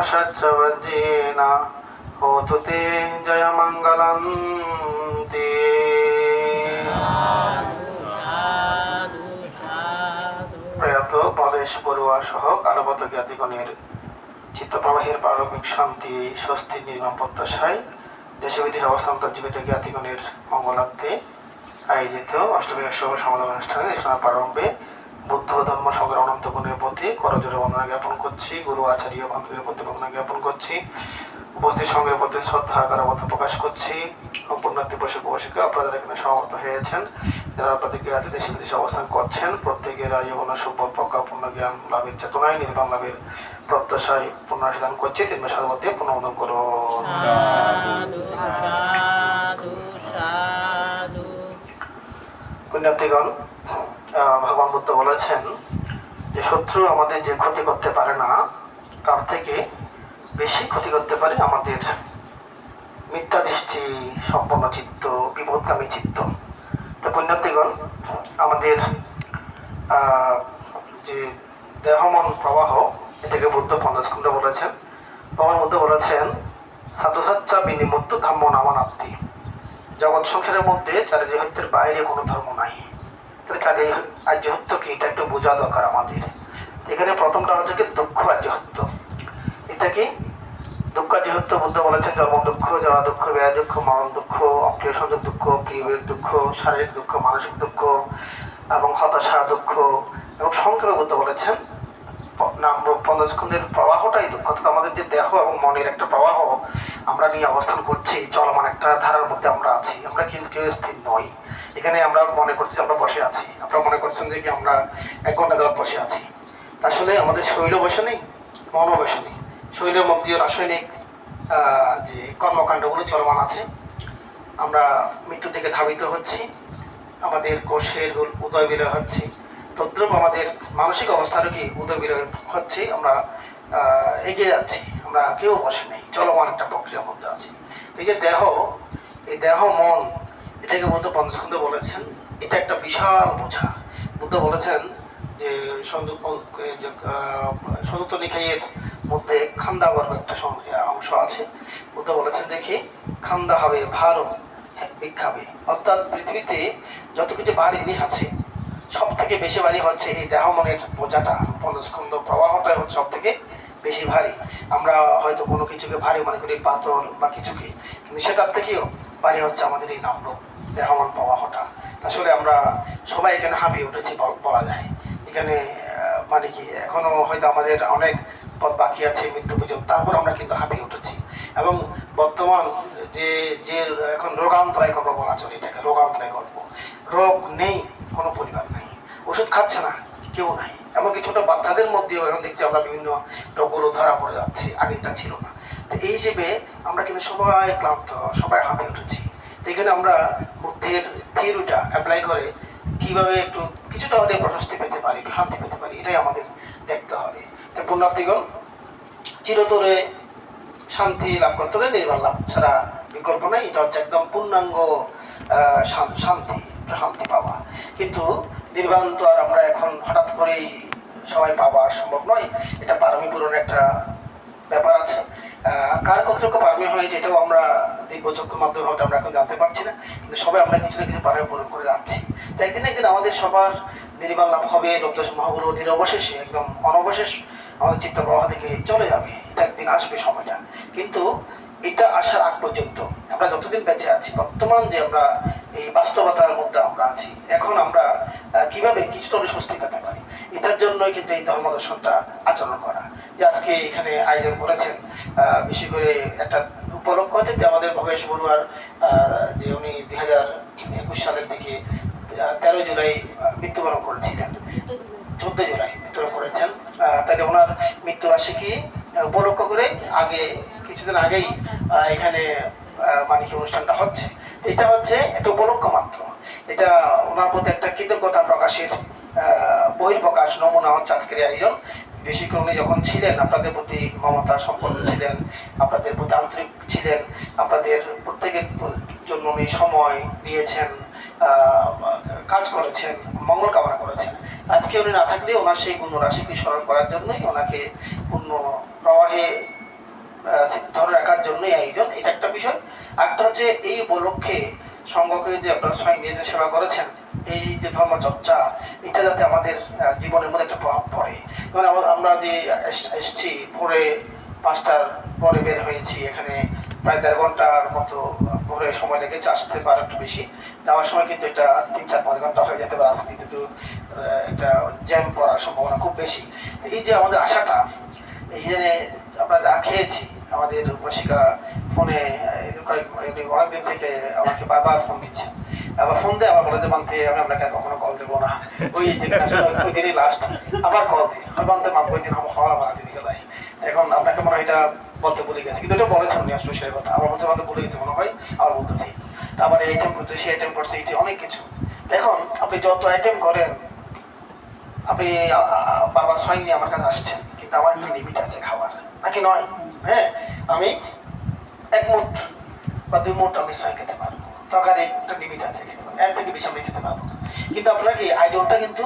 सच्चवज्जेन होतु ते जयमङ्गलं ते। প্রয়াত পরেশ বড়ুয়া সহ কালবত জ্ঞাতিগণের চিত্তপ্রবাহের পারমিক শান্তি স্বস্তি নির্মম প্রত্যাশায় দেশে বিদেশে অবস্থান্ত জীবিত জ্ঞাতিগণের মঙ্গলার্থে আয়োজিত অষ্টমী উৎসব সমাধান অনুষ্ঠানে ইসলামের প্রারম্ভে বুদ্ধ ধর্ম সংগ্রাম অনন্ত গুণের প্রতি করজোরে বন্দনা জ্ঞাপন করছি। গুরু আচার্য বান্ধবের প্রতি বন্দনা জ্ঞাপন করছি। উপস্থিত সঙ্গের প্রতি শ্রদ্ধা কারাবদ্ধ প্রকাশ করছি। পুণ্যার্থী প্রশিক্ষক প্রশিক্ষক আপনারা যারা এখানে সমর্থ হয়েছেন, যারা আপনাদেরকে আছে দেশে বিদেশে অবস্থান করছেন, প্রত্যেকের জীবন সুবল প্রজ্ঞা পূর্ণ জ্ঞান লাভের চেতনায় নির্বাণ লাভের প্রত্যাশায় পুণ্যার্থী করছি। তিন মাস সাধুবাদ দিয়ে পুনর্বন্দন করো। পুণ্যার্থীগণ, ভগবান বুদ্ধ বলেছেন যে শত্রু আমাদের যে ক্ষতি করতে পারে না তার থেকে বেশি ক্ষতি করতে পারে আমাদের মিথ্যা দৃষ্টি সম্পন্ন চিত্ত, বিপদগামী চিত্ত। তো পুণ্যার্থীগণ, আমাদের যে দেহমন প্রবাহ, এটাকে বুদ্ধ পঞ্চস্কন্ধে বলেছেন। ভগবান বুদ্ধ বলেছেন সাধুসাচ্চা বিনিমুক্ত ধর্ম নামানাত্তি। জগৎ সংসারের মধ্যে চারিজহত্যের বাইরে কোনো ধর্ম নাই। তাহলে চারি আর্যহত্য কি, এটা একটু বোঝা দরকার আমাদের। এখানে প্রথমটা হচ্ছে কি দুঃখ আর্যহত্য। এটা কি দুঃখ আর্যহত্য? বুদ্ধ বলেছেন জন্ম দুঃখ, জরা দুঃখ, ব্যয় দুঃখ, মরণ দুঃখ, অপ্রিয় সংযোগ দুঃখ, প্রিয়ের দুঃখ, শারীরিক দুঃখ, মানসিক দুঃখ এবং হতাশা দুঃখ। এবং সংক্ষেপে বুদ্ধ বলেছেন নাম পঞ্চস্কন্ধের প্রবাহটাই দুঃখ। অর্থাৎ আমাদের যে দেহ এবং মনের একটা প্রবাহ আমরা নিয়ে অবস্থান করছি, চলমান একটা ধারার মধ্যে আমরা আছি। আমরা কিন্তু কেউ স্থির নই। এখানে আমরা মনে করছি আমরা বসে আছি, আপনারা মনে করছেন যে কি আমরা 1 ঘন্টা ধরে বসে আছি। আসলে আমাদের শরীরও বসে নেই, মনও বসে নেই। শরীরের মধ্যে রাসায়নিক যে কর্মকাণ্ডগুলো চলমান আছে। আমরা মৃত্যুর দিকে ধাবিত হচ্ছি, আমাদের কোষের উদয় বিলয় হচ্ছে। তদ্রুপ আমাদের মানসিক অবস্থারও কি উদয় বিলয় হচ্ছে। আমরা এগিয়ে যাচ্ছি, আমরা কেউ বসে নেই, চলমান একটা প্রক্রিয়ার মধ্যে আছি। এই যে দেহ, এই দেহ মন, এটাকে বুদ্ধ পঞ্চস্কন্ধে বলেছেন এটা একটা বিশাল বোঝা। বুদ্ধ বলেছেন যে সংযুক্ত নিকায়ের মধ্যে খান্দা বর্গ একটা অংশ আছে। বুদ্ধ বলেছেন দেখি খান্দা হবে ভারও বিক্ষাবে। অর্থাৎ পৃথিবীতে যত কিছু ভারী জিনিস আছে সব থেকে বেশি ভারী হচ্ছে এই দেহ মনের বোঝাটা। পঞ্চস্কন্ধ প্রবাহটাই হচ্ছে সব থেকে বেশি ভারী। আমরা হয়তো কোনো কিছুকে ভারী মনে করি, পাথর বা কিছুকে, কিন্তু সেটার থেকেও ভারী হচ্ছে আমাদের এই নম্র দেহমন প্রবাহটা। আসলে আমরা সবাই এখানে হাঁপিয়ে উঠেছি বলা যায়। এখানে মানে কি এখনো হয়তো আমাদের অনেক পথ বাকি আছে মৃত্যু পর্যন্ত, তারপর আমরা কিন্তু হাঁপিয়ে উঠেছি। এবং বর্তমান যে যে এখন রোগান্তরায় গল্প বলা চলে, এটাকে রোগান্তরায় গল্প। রোগ নেই, কোনো পরিবার নেই, ওষুধ খাচ্ছে না কেউ নাই। এমনকি ছোট বাচ্চাদের মধ্যেও এখন দেখছি আমরা বিভিন্ন রোগগুলো ধরা পড়ে যাচ্ছে, আগে এটা ছিল না। তো এই হিসেবে আমরা কিন্তু সবাই ক্লান্ত, সবাই হাঁপিয়ে উঠেছি। তো এখানে আমরা বুদ্ধের থিওরিটা অ্যাপ্লাই করে কিভাবে একটু কিছুটা হলে প্রশস্তি পেতে পারি, একটু শান্তি পেতে পারি, এটাই আমাদের দেখতে হবে। তো পুণ্যার্থীগণ, চিরতরে শান্তি লাভ করতে হলে নির্বাণ লাভ ছাড়া বিকল্প নেই। এটা হচ্ছে একদম পূর্ণাঙ্গ শান্তি, শান্তি পাওয়া। কিন্তু নির্বাণ তো আর আমরা এখন হঠাৎ করেই সবাই পাওয়া সম্ভব নয়। এটা পারমি পূরণের একটা ব্যাপার আছে। কার কতটুকু পারমি হয়েছে এটাও আমরা দিব্যচক্ষুর মাধ্যমে হয়তো আমরা এখন জানতে পারছি না, কিন্তু সবাই আমরা কিছু না কিছু পারমি পূরণ করে যাচ্ছি। তো একদিন একদিন আমাদের সবার নির্বাণ লাভ হবে। লোকদোষ মহাগুলো নিরবশেষে একদম অনবশেষ আমাদের চিত্ত প্রবাহ থেকে চলে যাবে। এটা একদিন আসবে সময়টা। কিন্তু এটা আসার আগ পর্যন্ত আমরা যতদিন বেঁচে আছি, বর্তমান যে আমরা এই বাস্তবতার মধ্যে আমরা আছি, এখন আমরা কিভাবে কিছুটা স্বস্তি পেতে পারি, এটার জন্যই কিন্তু এই ধর্ম দর্শনটা আচরণ করা। যে আজকে এখানে আয়োজন করেছেন, বিশেষ করে একটা উপলক্ষ হচ্ছে যে আমাদের ভবেশ বড়ুয়ার যে উনি 2021 সালের দিকে 13 জুলাই মৃত্যুবরণ করেছিলেন, 14 জুলাই মৃত্যুবরণ করেছেন। তাহলে ওনার মৃত্যুবার্ষিকী উপলক্ষ করে আগে কিছুদিন আগেই এখানে মানে কি অনুষ্ঠানটা হচ্ছে। এটা হচ্ছে একটা উপলক্ষ মাত্র। এটা ওনার প্রতি একটা কৃতজ্ঞতা প্রকাশের বহির্প্রকাশ নমুনা হচ্ছে আজকের আয়োজন। বেশি করে উনি যখন ছিলেন আপনাদের প্রতি মমতা সম্পন্ন ছিলেন, আপনাদের প্রতি আন্তরিক ছিলেন, আপনাদের প্রত্যেকের জন্য উনি সময় দিয়েছেন, কাজ করেছেন, মঙ্গল কামনা করেছেন। আজকে উনি না থাকলে ওনার সেই গুণরাশিকে স্মরণ করার জন্যই ওনাকে পূর্ণ প্রবাহে জন্যই আয়োজন, এটা একটা বিষয়। একটা হচ্ছে এই উপলক্ষে সংঘকে যে আপনারা সবাই নিয়ে যে সেবা করেছেন, এই যে ধর্মচর্চা, এটা যাতে আমাদের জীবনের মধ্যে একটা প্রভাব পড়ে। যেমন আমরা যে এসছি ভোরে 5টার পরে বের হয়েছি, এখানে প্রায় 1.5 ঘন্টার মতো ভোরে সময় লেগেছে, আসতে পারে একটু বেশি, যাওয়ার সময় কিন্তু এটা 3-4-5 ঘন্টা হয়ে যেতে পারে, আজকে কিন্তু এটা জ্যাম পড়ার সম্ভাবনা খুব বেশি। এই যে আমাদের আশাটা, এই যে আমরা যা খেয়েছি, আমাদের উপশিকা ফোনে অনেকদিন থেকে আমাকে বারবার ফোন দিচ্ছে, আবার ফোন দিয়ে আবার বলে যে মানতে আমি আপনাকে কখনো কল দেবো না, ওই দিনই লাস্ট আবার কল দিই মানতে মাপ ওই দিন হওয়ার আমার দিদিকে লাই। এখন আপনাকে মনে হয় এটা বলতে ভুলে গেছে, কিন্তু এটা বলেছেন উনি আসলে সে কথা, আমার মধ্যে আমাদের ভুলে গেছে মনে হয়, আবার বলতেছি। তারপর এই আইটেম করছে, সেই আইটেম করছে, এটি অনেক কিছু। এখন আপনি যত আইটেম করেন, আপনি বাবা ছয় নিয়ে আমার কাছে আসছেন, কিন্তু আমার কি লিমিট আছে খাবার নাকি নয়? হ্যাঁ, আমি 1 মুঠ বা 2 মুঠ আমি ছয় খেতে পারবো, তরকারি একটা লিমিট আছে, এর থেকে বেশি আমি খেতে পারবো। কিন্তু আপনারা কি আয়োজনটা কিন্তু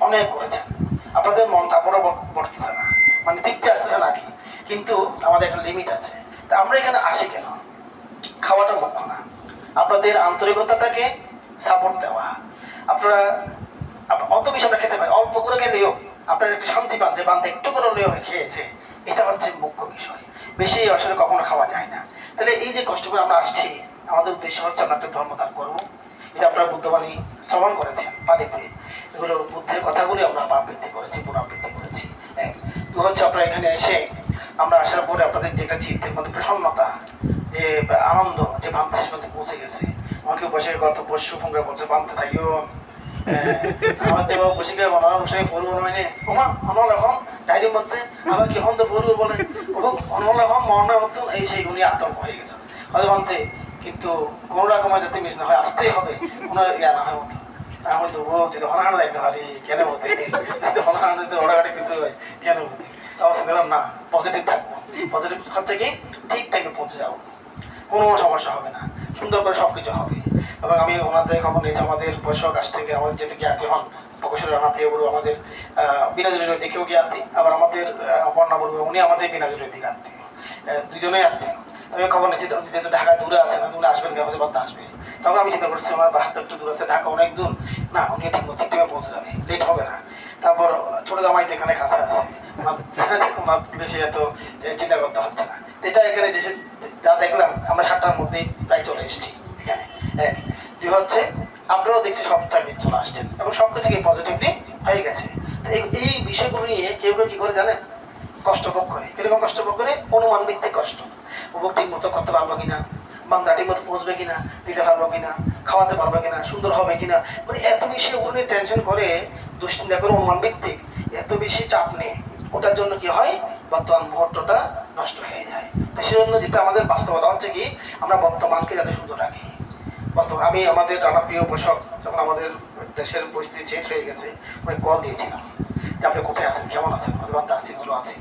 অনেক করেছেন, আপনাদের মন তারপরে বসতেছে না, মানে তৃপ্তি আসতেছে না কি, কিন্তু আমাদের একটা লিমিট আছে। তা আমরা এখানে আসি কেন? খাওয়াটা মুখ্য না, আপনাদের আন্তরিকতাটাকে সাপোর্ট দেওয়া। আপনারা অত বেশি আমরা খেতে পাই, অল্প করে খেলেও আপনারা একটু শান্তি পান যে বান্ধব একটু করে হলেও খেয়েছে, এটা হচ্ছে মুখ্য বিষয়। বেশি আসলে কখনো খাওয়া যায় না। তাহলে এই যে কষ্ট করে আমরা আসছি, আমাদের উদ্দেশ্য হচ্ছে আমরা একটা ধর্মদান করবো। এই যে আপনারা বুদ্ধবাণী শ্রবণ করেছেন পানিতে, এগুলো বুদ্ধের কথাগুলি আমরা আবৃত্তি করেছি, পুনরাবৃত্তি করেছি। তো হচ্ছে আপনারা এখানে এসে আমরা আসার পরে আপনাদের যেটা চিত্তের মধ্যে প্রসন্নতা, যে আনন্দ, যে বান্ধব শেষ মধ্যে পৌঁছে গেছে। আমাকে বসে গত পরশু ফোন করে বলছে বান্ধব চাইও আমাদের বসে গিয়ে মনোরম বসে পড়বো মানে ওমা অনল এখন ডায়েরির মধ্যে আবার কি হন তো পড়বো বলে অনল এখন মরণের মতো এই সেইগুলি আতঙ্ক হয়ে গেছে হয়তো বান্ধে, কিন্তু কোনো রকমের যাতে মিস না হয়, আসতেই হবে, কোনো ইয়া না হয় মতো। আমি তো ও যদি হনাহানা দেখতে পারি কেন বলতে, যদি হনাহানা যদি ওড়াঘাটে কিছু হয় কেন বলতে, অবস্থা দিলাম না, পজিটিভ থাকবো। পজিটিভ হচ্ছে কি ঠিক টাইমে পৌঁছে যাবো, কোনো সমস্যা হবে না, সুন্দর করে সব কিছু হবে। এবং আমি ওনাদের খবর নিয়েছি, আমাদের বৈশাখ কাছ থেকে আমাদের যেতে জ্ঞাতি হন প্রকৌশলী রানা প্রিয় বড়ু, আমাদের বিনাজুরের দিকেও জ্ঞাতি, আবার আমাদের অপর্ণা বড়ু উনি আমাদের বিনাজুরের দিকে আত্মীয়, দুজনেই আত্মীয়। আমি খবর নিয়েছি যেহেতু ঢাকা দূরে আছে না, দূরে আসবেন আমাদের বাদ আসবে, তখন আমি চিন্তা করছি আমার বাহাত্তর একটু দূর আছে, ঢাকা অনেক দূর না, উনি ঠিক ঠিক টাইমে পৌঁছে যাবে, লেট হবে না। তারপর ছোট জামাই এখানে কাছে আছে, ওনার বেশি এত চিন্তা করতে হচ্ছে না। এটা এখানে যে যা দেখলাম আমরা 7টার মধ্যেই প্রায় চলে এসেছি এখানে। দুই হচ্ছে আপনারাও দেখছি সব টাইমে চলে আসছেন এবং সবকিছু পজিটিভলি হয়ে গেছে। এই বিষয়গুলো নিয়ে কেউ কেউ কি করে জানেন, কষ্ট ভোগ করে। কিরকম কষ্ট ভোগ করে? অনুমান ভিত্তিক কষ্ট। উপভোগ ঠিক মতো করতে পারবো কিনা, বান্দা ঠিক মতো পৌঁছবে কিনা, দিতে পারবো কিনা, খাওয়াতে পারবো কিনা, সুন্দর হবে কিনা, মানে এত বেশি ওগুলো নিয়ে টেনশন করে, দুশ্চিন্তা করে, অনুমান ভিত্তিক এত বেশি চাপ নেই, ওটার জন্য কি হয় বর্তমান মুহূর্তটা নষ্ট হয়ে যায়। তো সেজন্য যেটা আমাদের বাস্তবতা হচ্ছে কি আমরা বর্তমানকে যাতে সুন্দর রাখি। বর্তমান আমি আমাদের রানা প্রিয় পোষক যখন আমাদের দেশের পরিস্থিতি চেঞ্জ হয়ে গেছে, আমি কল দিয়েছিলাম যে আপনি কোথায় আছেন, কেমন আছেন, বান্দা আছি, ভালো আছি,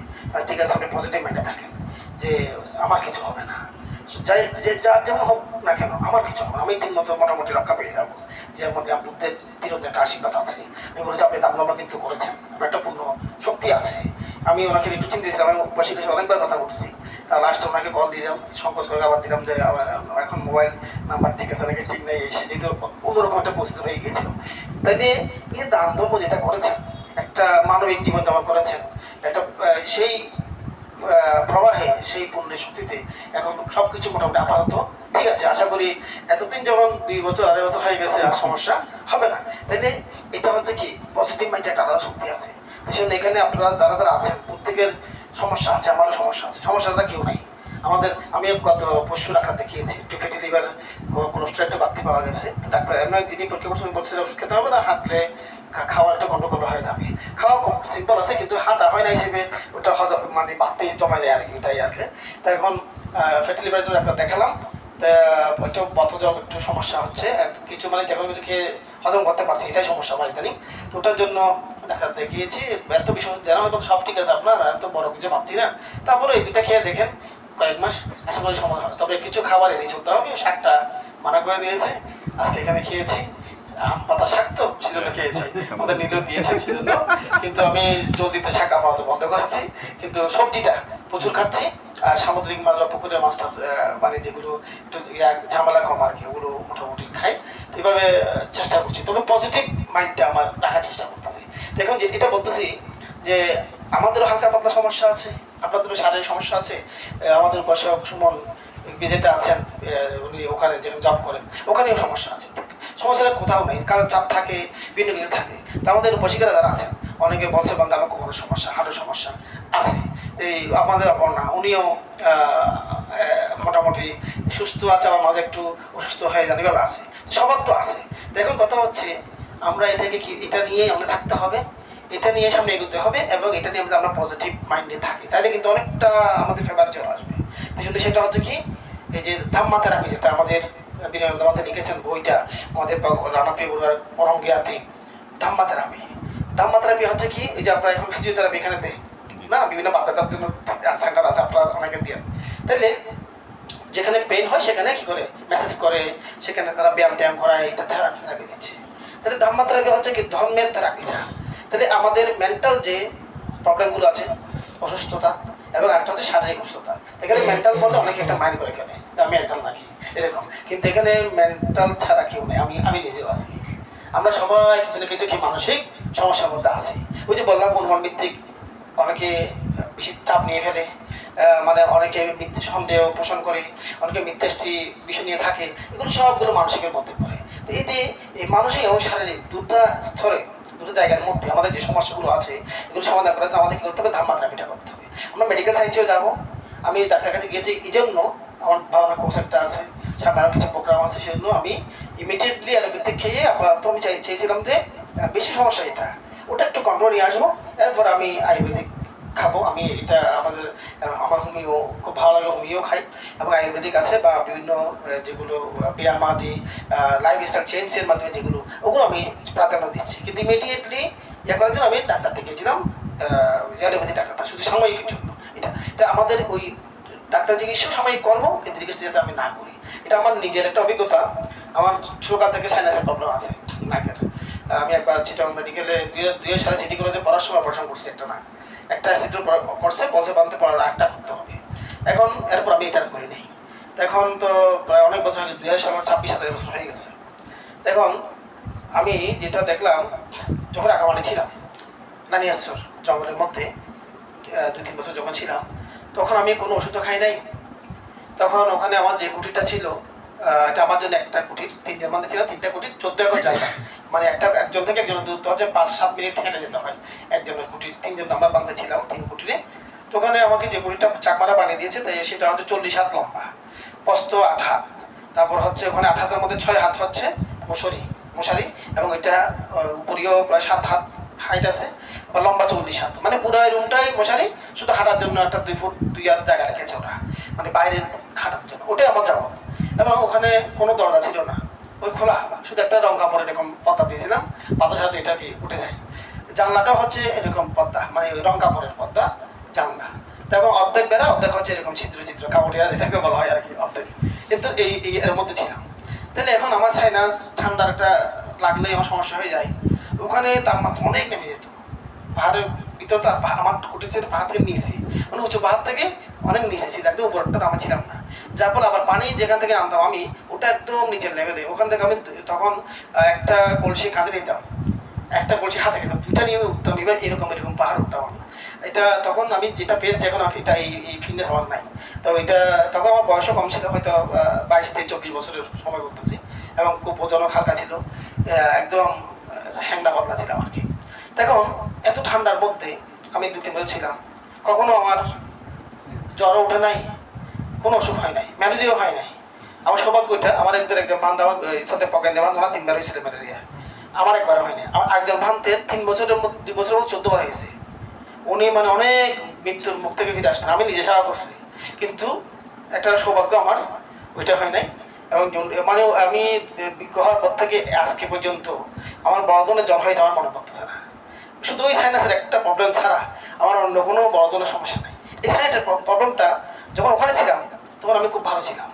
ঠিক আছে, আপনি পজিটিভ মাইন্ডে থাকেন যে আমার কিছু হবে না, যাই যে যার যেমন হোক না কেন আমার কিছু হবে, আমি ঠিক মতো মোটামুটি রক্ষা পেয়ে যাবো। যেমন বুদ্ধের তিরোধের একটা আশীর্বাদ আছে। আমি বলেছি আপনি দাম নাম্বার কিন্তু করেছেন, একটা পূর্ণ শক্তি আছে। আমি ওনাকে একটু চিন্তিয়েছিলাম, আমি বসে দেশে অনেকবার কথা বলছি, তার লাস্টে ওনাকে কল দিলাম, সংকোচ করে আবার দিলাম যে এখন মোবাইল নাম্বার ঠিক আছে নাকি ঠিক নেই, এসে যেহেতু অন্যরকম একটা পরিস্থিতি হয়ে গিয়েছিল। তাই নিয়ে এই দান ধর্ম যেটা করেছেন, একটা মানবিক জীবন যাপন করেছেন, একটা সেই প্রবাহে, সেই পুণ্যের শক্তিতে এখন সবকিছু মোটামুটি আপাতত ঠিক আছে। আশা করি এতদিন যখন 2 বছর 2.5 বছর হয়ে গেছে আর সমস্যা হবে না। তাইলে এটা হচ্ছে কি পজিটিভ মাইন্ডে একটা আলাদা শক্তি আছে। সেজন্য এখানে আপনারা যারা যারা আছেন প্রত্যেকের সমস্যা আছে, আমারও সমস্যা আছে, সমস্যাটা কেউ নাই আমাদের। আমি গত পরশু ডাক্তার দেখিয়েছি, একটু ফ্যাটি লিভার কোলেস্ট্রল একটা বাড়তি পাওয়া গেছে। ডাক্তার এমন যিনি পরীক্ষা করছেন বলছিলেন ওষুধ খেতে হবে না, হাঁটলে খাওয়ার একটা গন্ডগোল হয়ে যাবে। খাওয়া খুব সিম্পল আছে, কিন্তু হাঁটা হয় না হিসেবে ওটা মানে বাড়তি জমা যায় আর কি, ওটাই আর কি। তো এখন ফ্যাটি লিভারের জন্য ডাক্তার দেখালাম, ওইটা বদহজম একটু সমস্যা হচ্ছে, কিছু মানে যেমন কিছু খেয়ে হজম করতে পারছি, এটাই সমস্যা আমার ইদানিং। তো ওটার জন্য ডাক্তার দেখিয়েছি, এত বিষয় যেন হয়তো সব ঠিক আছে আপনার, এত বড় কিছু ভাবছি না। তারপরে এই দুটা খেয়ে দেখেন কয়েক মাস আশা করি সময় হবে। তবে কিছু খাবার এড়িয়ে চলতে হবে, শাকটা মানা করে দিয়েছে, আজকে এখানে খেয়েছি আম পাতা শাক, তো সেজন্য খেয়েছি, আমাদের নিলেও দিয়েছেন সেজন্য। কিন্তু আমি জলদিতে শাক আপাতত বন্ধ করেছি, কিন্তু সবজিটা প্রচুর খাচ্ছি। সামুদ্রিক মাছ বা পুকুরের মাছ টাছ মানে যেগুলো একটু ঝামেলা কম আর কি, ওগুলো মোটামুটি খাই। তো এইভাবে চেষ্টা করছি, তবে পজিটিভ মাইন্ডটা আমার রাখার চেষ্টা করতেছি। দেখুন যে এটা বলতেছি যে আমাদেরও হালকা পাতলা সমস্যা আছে, আপনাদেরও শারীরিক সমস্যা আছে। আমাদের পাশে সুমন বিজেটা আছেন, উনি ওখানে যেখানে জব করেন ওখানেও সমস্যা আছে। সমস্যাটা কোথাও নেই, কাজের চাপ থাকে, বিভিন্ন কিছু থাকে। তা আমাদের উপশিকারা যারা আছেন অনেকে বলছে বন্ধু আমার কোনো সমস্যা, হার্টের সমস্যা আছে। এই আমাদের অপর্ণা উনিও মোটামুটি সুস্থ আছে, আমার মাঝে একটু অসুস্থ হয়ে যান, এভাবে আছে, সবার তো আছে। দেখুন কথা হচ্ছে আমরা এটাকে কি এটা নিয়ে আমাদের থাকতে হবে, এটা নিয়ে সামনে এগোতে হবে, এবং এটা নিয়ে আমরা পজিটিভ মাইন্ডে থাকি, তাহলে কিন্তু অনেকটা আমাদের ফেভার চলে আসবে। আসলে সেটা হচ্ছে কি, এই যে ধাম্মা থেরাপি যেটা আমাদের বিনয় আমাদের লিখেছেন বইটা, আমাদের রানাপ্রিয় বড়ুয়ার পরম জ্ঞাতি ধাম্মা থেরাপি। ধাম্মা থেরাপি হচ্ছে কি, এই যে আপনারা এখন ফিজিওথেরাপি এখানে দেয় না, বিভিন্ন বাচ্চাদের জন্য সেন্টার আছে, আপনারা অনেকে দেন। তাহলে যেখানে পেন হয় সেখানে কি করে মেসেজ করে, সেখানে তারা ব্যায়াম ট্যায়াম করায়, এটা থেরাপি দিচ্ছে। তাহলে ধাম্মা থেরাপি হচ্ছে কি ধর্মের থেরাপিটা। তাহলে আমাদের মেন্টাল যে প্রবলেমগুলো আছে, অসুস্থতা, এবং একটা হচ্ছে শারীরিক অসুস্থতা। এখানে মেন্টাল বললে অনেকে একটা মাইন্ড করে ফেলে যে আমি মেন্টাল নাকি এরকম, কিন্তু এখানে মেন্টাল ছাড়া কেউ নেই, আমি নিজেও আছি। আমরা সবাই কিছু না কিছু কি মানসিক সমস্যার মধ্যে আছি। ওই যে বললাম অনুমান ভিত্তিক অনেকে বেশি চাপ নিয়ে ফেলে, মানে অনেকে মিথ্যে সন্দেহ পোষণ করে, অনেকে মিথ্যাষ্টি বিষয় নিয়ে থাকে, এগুলো সবগুলো মানসিকের মধ্যে পড়ে। তো এতে এই মানসিক এবং শারীরিক দুটো স্তরে, দুটো জায়গার মধ্যে আমাদের যে সমস্যাগুলো আছে এগুলো সমাধান করার জন্য আমাদের কি করতে হবে, ধাম্মা থেরাপিটা করতে হবে। আমরা মেডিকেল সায়েন্সেও যাবো, আমি ডাক্তার কাছে গিয়েছি এই জন্য, আমার ভালো কোর্স একটা আছে, সামনে আরও কিছু প্রোগ্রাম আছে, সেজন্য আমি ইমিডিয়েটলি অ্যালোপ্যাথিক খেয়ে আপাতত আমি চেয়েছিলাম যে বেশি সমস্যা এটা, ওটা একটু কন্ট্রোল নিয়ে আসবো, এরপর আমি আয়ুর্বেদিক খাবো। আমি এটা আমার হোমিও খুব ভালো লাগে, হোমিও খাই, এবং আয়ুর্বেদিক আছে বা বিভিন্ন যেগুলো ব্যায়াম আদি লাইফস্টাইল চেঞ্জের মাধ্যমে যেগুলো, ওগুলো আমি প্রাধান্য দিচ্ছি। কিন্তু ইমিডিয়েটলি ইয়ে করার জন্য আমি ডাক্তার দেখিয়েছিলাম, অ্যালোপ্যাথিক ডাক্তার, শুধু সাময়িকের জন্য এটা। তাই আমাদের ওই ডাক্তার চিকিৎসা সাময়িক করবো, কিন্তু চিকিৎসা যাতে আমি না করি, এটা আমার নিজের একটা অভিজ্ঞতা। আমার ছোটকাল থেকে সাইনাসের প্রবলেম আছে নাকের। আমি একবার চিটাগং মেডিকেলে 2000 সালে সিটি কলেজে পড়ার সময় অপারেশন করছি একটা নাক, একটা অ্যাসিড করছে, বলছে বানতে পড়ার একটা করতে হবে। এখন এরপর আমি এটা করি নাই। এখন তো প্রায় অনেক বছর হয়ে গেছে, 2000 সাল 26-27 বছর হয়ে গেছে। এখন আমি যেটা দেখলাম, যখন আঁকামাটি ছিলাম নানিয়াশ্বর জঙ্গলের মধ্যে 2-3 বছর যখন ছিলাম, তখন আমি কোনো ওষুধ খাই নাই। তখন ওখানে আমার যে কুটিরটা ছিল, এটা আমার জন্য একটা কুটির, 3 জন মধ্যে ছিল, 3টা কুটির, 14 একর জায়গা, মানে একজন থেকে একজনের দূরত্ব হচ্ছে 5-7 মিনিট হেঁটে যেতে হয় একজনের কুটির। 3 জন আমরা বান্ধে ছিলাম 3 কুটিরে। তো ওখানে আমাকে যে কুটিরটা চাকমারা বানিয়ে দিয়েছে, তাই সেটা হচ্ছে 40 হাত লম্বা, প্রস্থ 8 হাত, তারপর হচ্ছে ওখানে 8 হাতের মধ্যে 6 হাত হচ্ছে মশারি, এবং এটা উপরেও প্রায় 7 হাত হাইট আছে, লম্বা 40 হাত, মানে পুরো রুমটাই মশারি, শুধু হাঁটার জন্য একটা 2 ফুট 2 হাত জায়গা রেখেছে ওরা, মানে বাইরে হাঁটার জন্য, ওটাই আমার যাওয়া। এবং ওখানে কোনো দরজা ছিল না, ওই খোলা, শুধু একটা রং কাপড় এরকম পর্দা দিয়েছিলাম, পাতার সাথে এটা কি উঠে যায়। জানলাটাও হচ্ছে এরকম পর্দা, মানে ওই রং কাপড়ের পর্দা জানলা, এবং অর্ধেক বেড়া, অর্ধেক হচ্ছে এরকম ছিদ্র কাপড়িয়া যেটাকে বলা হয় আর কি, অর্ধেক। কিন্তু এর মধ্যে ছিলাম। তাহলে এখন আমার সাইনাস ঠান্ডার একটা লাগলেই আমার সমস্যা হয়ে যায়। ওখানে তাপমাত্রা অনেক নেমে যেত, পাহাড়ের ভিতরে তো আমার কুটির ছিল পাহাড় থেকে নিয়েছি, মানে উঁচু পাহাড় থেকে অনেক নিচে ছিল, একদম উপরটা তো আমার ছিলাম না। যার ফলে আবার পানি যেখান থেকে আনতাম আমি, ওটা একদম নিচের লেভেলে, ওখান থেকে আমি তখন একটা কলসি কাঁধে নিতাম, একটা কলসি হাতে নিতাম, 2টা নিয়ে উঠতাম, এবার এরকম পাহাড় উঠতাম আমি। এটা তখন আমি যেটা পেয়েছি, এখন এটা এই ফিল্ডে হওয়ার নাই। তো এটা তখন আমার বয়সও কম ছিল, হয়তো 22-24 বছরের সময় বলতেছি, এবং খুব ওজনও হালকা ছিল, একদম হ্যাংডা পাতলা ছিলাম আর কি। এখন এত ঠান্ডার মধ্যে আমি 2-3 বছর ছিলাম, কখনো আমার জ্বরও ওঠে নাই, কোনো অসুখ হয় নাই, ম্যালেরিয়াও হয় নাই। আমার সৌভাগ্যটা, আমার একজন বান্ধব আমার সাথে পকেন দেওয়া, ওরা 3বার হয়েছিল ম্যালেরিয়া, আমার একবার হয়নি। আমার একজন ভান্তে 3 বছরের মধ্যে 2 বছরের মধ্যে 14 বার হয়েছে। উনি মানে অনেক মৃত্যুর মুখ থেকে ফিরে আসতেন, আমি নিজে সেবা করছি, কিন্তু একটা সৌভাগ্য আমার ওইটা হয় নাই। এবং মানে আমি বিজ্ঞ হওয়ার পর থেকে আজকে পর্যন্ত আমার বড় ধরনের জ্বর হয়ে যাওয়ার মনে পড়তেছে না। শুধু ওই সাইনাসের একটা প্রবলেম ছাড়া আমার অন্য কোনো বড় ধরনের সমস্যা নেই। এই সাইনাসের প্রবলেমটা যখন ওখানে ছিলাম তখন আমি খুব ভালো ছিলাম,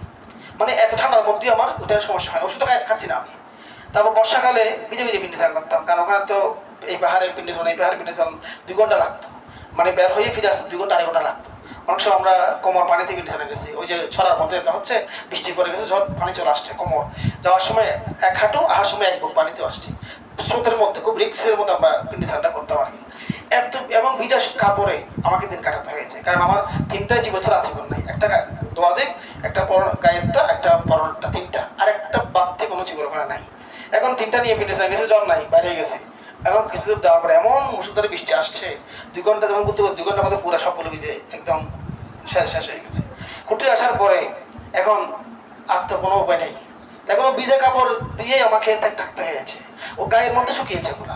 মানে এত ঠান্ডার মধ্যে আমার ওইটার সমস্যা হয় না, ওষুধ খাচ্ছি না আমি। তারপর বর্ষাকালে ভিজে পিন্ডিসান করতাম, কারণ ওখানে তো এই পাহাড়ে পিন্ডিসান 2 ঘন্টা লাগতো, মানে বের হয়ে ফিরে আসতে 2 ঘন্টা 2.5 ঘন্টা লাগতো, অনেক সময় আমরা কোমর পানি থেকে ঢেলে গেছি, ওই যে ছড়ার মধ্যে হচ্ছে বৃষ্টি পড়ে গেছে, ঝড় পানি চলে আসছে, কোমর যাওয়ার সময় এক হাঁটু, আসার সময় এক বুক পানিতেও আসছে। স্রোতের মধ্যে খুব রিক্সের মধ্যে আমরা কন্ডিশনটা করতে পারি। এত এবং ভিজা কাপড়ে আমাকে দিন কাটাতে হয়েছে, কারণ আমার 3টা জীবছর আজীবন নাই, একটা দোয়া দিক, একটা গায়েরটা, একটা পরনটা, 3টা, আর একটা বাড়তে কোনো জীবন ওখানে নাই। এখন 3টা নিয়ে কন্ডিশনে গেছে, জ্বর নাই, বাইরে গেছে। এখন কিছু দূর যাওয়ার পরে এমন মুসুলধারে বৃষ্টি আসছে, 2 ঘন্টা যখন বুঝতে 2 ঘন্টার মধ্যে পুরো সবগুলো ভিজে একদম শেষ হয়ে গেছে। কুটি আসার পরে এখন আর তো কোনো উপায় নেই, এখন ভিজা কাপড় দিয়ে আমাকে থাকতে হয়েছে, ও গায়ের মধ্যে শুকিয়েছে ওগুলা।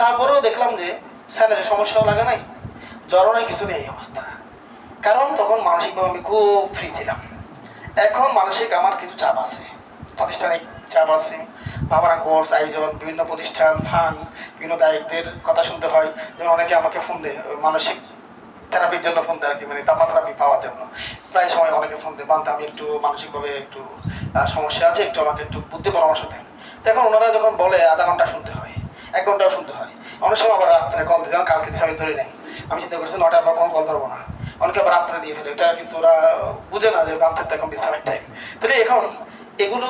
তারপরেও দেখলাম যে স্যারের সমস্যাও লাগে নাই, জ্বরও নাই, কিছু নেই এই অবস্থা। কারণ তখন মানসিকভাবে আমি খুব ফ্রি ছিলাম। এখন মানসিক আমার কিছু চাপ আছে, প্রাতিষ্ঠানিক চাপ আছে, ভাবনা কোর্স আয়োজন, বিভিন্ন প্রতিষ্ঠান, ফান্ড, বিভিন্ন দায়িত্বের কথা শুনতে হয়। যেমন অনেকে আমাকে ফোন দেয় মানসিক থেরাপির জন্য, ফোন দেয় আর কি, মানে তাপা থেরাপি পাওয়ার জন্য। প্রায় সময় অনেকে ফোন দেয়, বান্ধব আমি একটু মানসিকভাবে একটু সমস্যা আছে, একটু আমাকে একটু বুদ্ধি পরামর্শ দেন। তো এখন ওনারা যখন বলে আধা ঘন্টা শুনতে হয়, 1 ঘন্টাও শুনতে হয়। অনেক সময় আবার রাত্রে কল দিতে, কালকে দিচ্ছে আমি ধরে নেই, আমি চিন্তা করছি 9টার পর কোনো কল ধরবো না। অনেকে আবার রাত্রে দিয়ে ফেলে, এটা কিন্তু ওরা বুঝে না যে রাত্রে এখন বিশ্রামের টাইম। তাহলে এখন এগুলো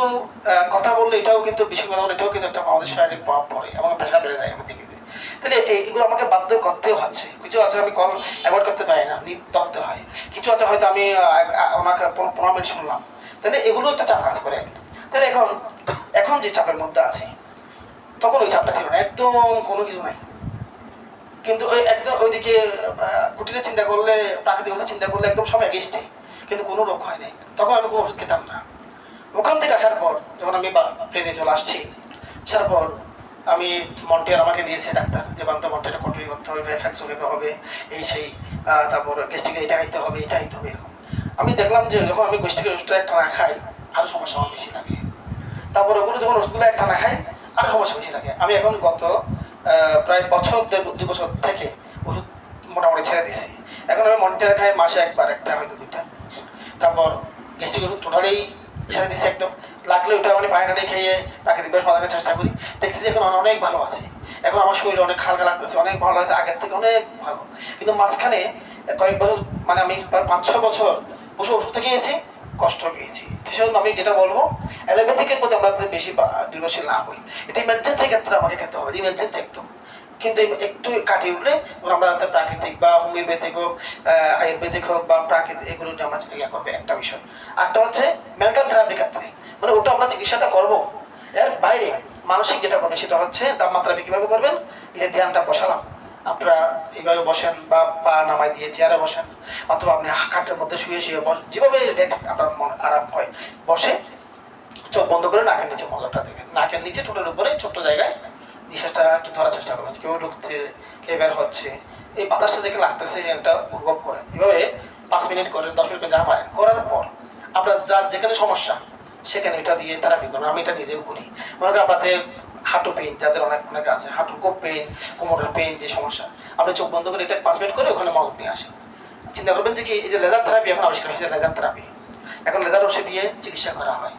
কথা বললে এটাও কিন্তু বেশি কথা বলে এটাও কিন্তু একটা আমাদের শারীরিক প্রভাব পড়ে এবং প্রেশার বেড়ে যায় আমি দেখেছি। তাহলে এগুলো আমাকে বাধ্য করতেও হচ্ছে। কিছু আছে আমি কল অ্যাভয়েড করতে পারি না, ধরতে হয়। কিছু আছে হয়তো আমি ওনাকে 15 মিনিট শুনলাম, তাহলে এগুলো একটা চাপ কাজ করে। তাহলে এখন যে চাপের মধ্যে আছি, তখন ওই চাপটা ছিল না, একদম কোনো কিছু নাই। কিন্তু ওই একদম ওইদিকে কুটিরে চিন্তা করলে, প্রাকৃতিক চিন্তা করলে একদম সব এগেস্টে, কিন্তু কোনো রোগ হয় নাই। তখন আমি কোনো ওষুধ খেতাম না। ওখান থেকে আসার পর যখন আমি প্লেনে চলে আসছি, আসার পর আমি মন্টিয়ার আমাকে দিয়েছে ডাক্তার যে বান্ত মন্টিয়ারটা কন্টিনিউ করতে হবে, ফ্যাক্সও খেতে হবে, এই সেই, তারপর গ্যাস্ট্রিকের এটা খাইতে হবে, এটা খাইতে হবে, এরকম। আমি দেখলাম যে যখন আমি গ্যাস্ট্রিকের ওষুধটা একটা না খাই, আরও সমস্যা আমার বেশি লাগে। তারপর ওগুলো যখন ওষুধগুলো একটা না খাই, আরও সমস্যা বেশি লাগে। আমি এখন গত প্রায় 2 বছর থেকে ওষুধ মোটামুটি ছেড়ে দিয়েছি। এখন আমি মনিটর খাই মাসে একবার, একটা হয়তো 2টা। তারপর গ্যাস্ট্রিক ওষুধ টোটালি ছেড়ে দিচ্ছি একদম। লাগলে ওটা মানে পানি টানি খেয়ে প্রাকৃতিকভাবে সমাধানের চেষ্টা করি। দেখছি যে এখন অনেক ভালো আছে, এখন আমার শরীরে অনেক হালকা লাগতেছে, অনেক ভালো লাগছে, আগের থেকে অনেক ভালো। কিন্তু মাঝখানে কয়েক বছর, মানে আমি প্রায় 5-6 বছর বসে ওষুধ খেয়েছি, কষ্ট পেয়েছি। সেজন্য আমি যেটা বলবো, অ্যালোপ্যাথিকের প্রতি আমরা বেশি নির্ভরশীল না হই। এটা ইমার্জেন্সি ক্ষেত্রে আমাকে খেতে হবে, ইমার্জেন্সি একদম। কিন্তু একটু কাটিয়ে উঠলে আমরা প্রাকৃতিক বা হোমিওপ্যাথিক হোক, আয়ুর্বেদিক হোক বা প্রাকৃতিক, এগুলো নিয়ে আমরা ইয়ে করবে একটা বিষয়। আরটা হচ্ছে মেন্টাল থেরাপির ক্ষেত্রে, মানে ওটা আমরা চিকিৎসাটা করবো, এর বাইরে মানসিক যেটা করবে সেটা হচ্ছে তাপমাত্রা কিভাবে করবেন। এই যে ধ্যানটা বসালাম, আপনারা এইভাবে বসেন বা পা নামাই দিয়ে চেয়ারে বসেন, অথবা আপনি খাটের মধ্যে শুয়ে যেভাবে রিল্যাক্স আপনার মন আরাম হয় বসে, চোখ বন্ধ করে নাকের নিচে মজাটা দেখেন, নাকের নিচে ঠোঁটের উপরে ছোট্ট জায়গায় নিঃশ্বাসটা একটু ধরার চেষ্টা করবেন, কেউ ঢুকছে কে বের হচ্ছে, এই বাতাসটা দেখে লাগতেছে এটা অনুভব করেন। এভাবে 5 মিনিট করেন, 10 মিনিট যা পারেন, করার পর আপনার যার যেখানে সমস্যা সেখানে এটা দিয়ে থেরাপি করবেন। আমি এটা নিজেও করি। মনে করেন আপনাদের হাঁটু পেইন, যাদের অনেক আছে, হাঁটুর কোপ পেইন, কোমরের পেইন, যে সমস্যা, আপনি চোখ বন্ধ করে এটা 5 মিনিট করে ওখানে মগজ নিয়ে আসেন। চিন্তা করবেন যে কি এই যে লেজার থেরাপি এখন আবিষ্কার হয়েছে, লেজার থেরাপি, এখন লেজার রশি দিয়ে চিকিৎসা করা হয়।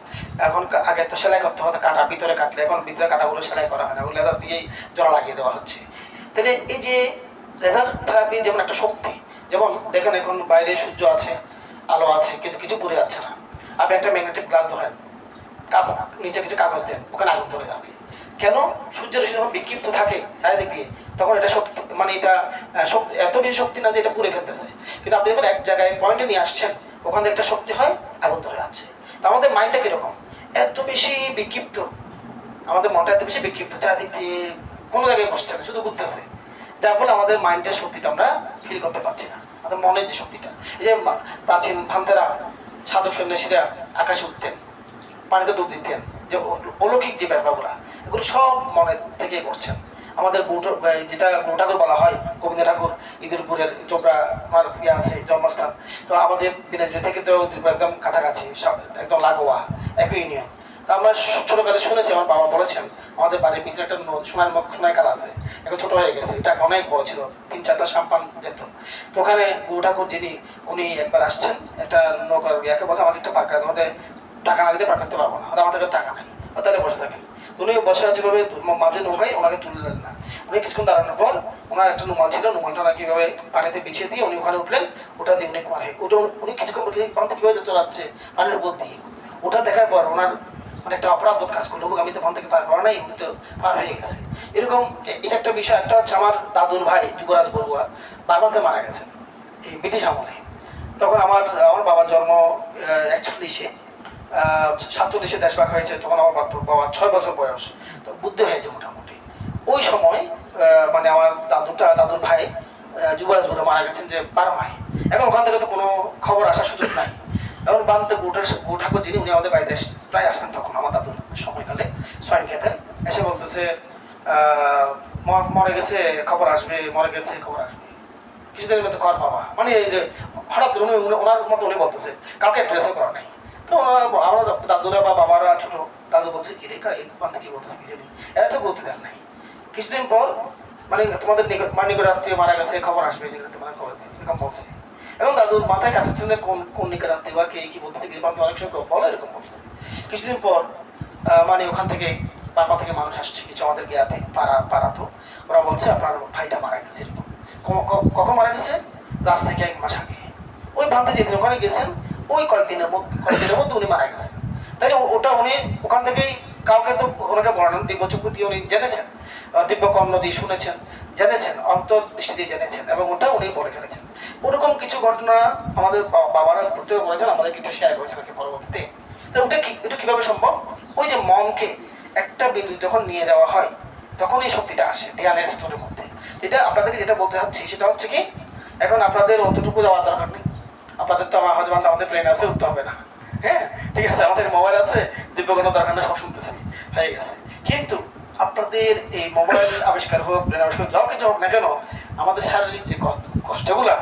এখন আগে তো সেলাই করতে হতো, কাটা ভিতরে কাটলে, এখন ভিতরে কাটাগুলো সেলাই করা হয় না, লেজার দিয়েই জোড়া লাগিয়ে দেওয়া হচ্ছে। তাহলে এই যে লেজার থেরাপি যেমন একটা শক্তি, যেমন দেখেন এখন বাইরে সূর্য আছে, আলো আছে, কিন্তু কিছু পুড়ে যাচ্ছে না। আপনি একটা ম্যাগনেটিক গ্লাস ধরেন, নিচে কিছু কাগজ দেন, ওখানে আগুন ধরে যাবে। কেন? সূর্যের রশ্মি যখন বিক্ষিপ্ত থাকে চারিদিক দিয়ে, তখন এটা শক্তি, মানে এটা এত বেশি শক্তি না যে এটা পুড়ে ফেলতেছে। কিন্তু আপনি যখন এক জায়গায় পয়েন্টে নিয়ে আসছেন, ওখানে একটা শক্তি হয়, আগুন ধরে আছে। তা আমাদের মাইন্ডটা কিরকম, এত বেশি বিক্ষিপ্ত, আমাদের মনটা এত বেশি বিক্ষিপ্ত, চারিদিক দিয়ে কোনো জায়গায় বসছে না, শুধু ঘুরতেছে। যার ফলে আমাদের মাইন্ডের শক্তিটা আমরা ফিল করতে পারছি না, আমাদের মনের যে শক্তিটা। এই যে প্রাচীন ভান্তেরা, সাধু সন্ন্যাসীরা আকাশে উঠতেন, পানিতে ডুব দিতেন, যে অলৌকিক যে ব্যাপারগুলো, এগুলো সব মনের থেকে করছেন। আমাদের যেটা গুরু ঠাকুর বলা হয়, গোবিন্দ ঠাকুর, ইঁদুরপুরের চোপড়া আমার আছে জন্মস্থান। তো আমাদের বিনাজুরি থেকে তো ইঁদুরপুর একদম কাছাকাছি, সব একদম লাগোয়া, একই ইউনিয়ন। তো আমরা ছোটবেলায় শুনেছি, আমার বাবা বলেছেন, আমাদের বাড়ির পিছনে একটা সোনাই কাল আছে, এখন ছোট হয়ে গেছে, এটা অনেক বড় ছিল, 3-4টা সাম্পান যেত। তো ওখানে গুরু ঠাকুর যিনি, উনি একবার আসছেন, একটা নৌকার ইয়াকে বলছে আমাকে একটা পার করে, তোমাদের টাকা না দিতে পার করতে পারবো না, আমাদের কাছে টাকা নাই, তাহলে বসে থাকেন। উনি বসে আছে ভাবে মাঝে নৌকায়, ওনাকে তুললেন না। উনি কিছুক্ষণ দাঁড়ানোর পর ওনার একটা রুমাল ছিল, রুমালটা নাকি কীভাবে পানিতে বিছিয়ে দিয়ে উনি ওখানে উঠলেন, ওটা দিয়ে উনি পার হয়ে ওটা উনি কিছুক্ষণ পানিতে কীভাবে চলাচ্ছে পানির উপর দিয়ে। ওটা দেখার পর ওনার মানে একটা অপরাধ বোধ কাজ করলো, আমি তো পান থেকে পার করা নাই, উনি তো পার হয়ে গেছে। এরকম এটা একটা বিষয়। একটা হচ্ছে আমার দাদুর ভাই যুবরাজ বড়ুয়া বারবাতে মারা গেছেন এই ব্রিটিশ আমলে। তখন আমার বাবার জন্ম 41-এ, 47-এ দেশভাগ হয়েছে। তখন আমার বাবা 6 বছর বয়স, তো বুদ্ধি হয়েছে মোটামুটি। ওই সময় মানে আমার দাদুর ভাই যুবরাজ বলে মারা গেছেন যে 12 মাই। এখন ওখান থেকে তো কোনো খবর আসার সুযোগ নাই। এখন বানতে গু ঠাকুর যিনি, উনি আমাদের বাড়িতে প্রায় আসতেন তখন আমার দাদুর সময়কালে, সোয়াইন খেতেন। এসে বলতেছে মরে গেছে খবর আসবে, মরে গেছে খবর আসবে, কিছুদিনের মধ্যে খবর পাবা। মানে এই যে হঠাৎ ওনার মতো উনি বলতেছে, কাউকে অ্যাড্রেসও করা নাই। তো আমরা দাদুরা বা বাবারা ছোট দাদু বলছে কি রে বান্ধে কি বলতেছে কি জানি, এরা তো বলতে দেন নাই। কিছুদিন পর মানে তোমাদের নিকট আত্মীয় মারা গেছে খবর আসবে, নিকট মানে খবর এরকম বলছে। এবং দাদুর মাথায় কাজ করছেন যে কোন নিকট আত্মীয় বা কে কি বলতেছে কি বান্ধব অনেক সময় বলো এরকম বলছে। কিছুদিন পর মানে ওখান থেকে বাবা থেকে মানুষ আসছে কিছু আমাদের গিয়াতে পাড়াতো। ওরা বলছে আপনার ভাইটা মারা গেছে। এরকম কখন মারা গেছে? আজ থেকে 1 মাস আগে। ওই বান্ধে যেদিন ওখানে গেছেন ওই কয়েকদিনের মধ্যে উনি মারা গেছেন। তাইলে ওটা উনি ওখান থেকেই কাউকে তো ওনাকে বলেন, দিব্য চক্ষু দিয়ে উনি জেনেছেন, দিব্য কর্ণ দিয়ে শুনেছেন, জেনেছেন, অন্তর্দৃষ্টি দিয়ে জেনেছেন, এবং ওটা উনি বলে ফেলেছেন। ওরকম কিছু ঘটনা আমাদের বাবারা প্রত্যেক বলেছেন, আমাদেরকে এটা শেয়ার করেছেন আর কি পরবর্তীতে। তো এটা কিভাবে সম্ভব? ওই যে মনকে একটা বিন্দু যখন নিয়ে যাওয়া হয় তখন এই শক্তিটা আসে ধ্যানের স্তরের মধ্যে। এটা আপনাদেরকে যেটা বলতে চাচ্ছি সেটা হচ্ছে কি, এখন আপনাদের অতটুকু যাওয়ার দরকার নেই। আপনাদের তো আমাদের প্লেন আছে, উঠতে হবে না। হ্যাঁ ঠিক আছে, আমাদের মোবাইল আছে, দিব্য কোনো দরকার নেই, সব শুনতেছি হয়ে গেছে। কিন্তু আপনাদের এই মোবাইল আবিষ্কার হোক, প্লেন আবিষ্কার যা কিছু হোক না কেন, আমাদের শারীরিক যে কষ্টগুলা,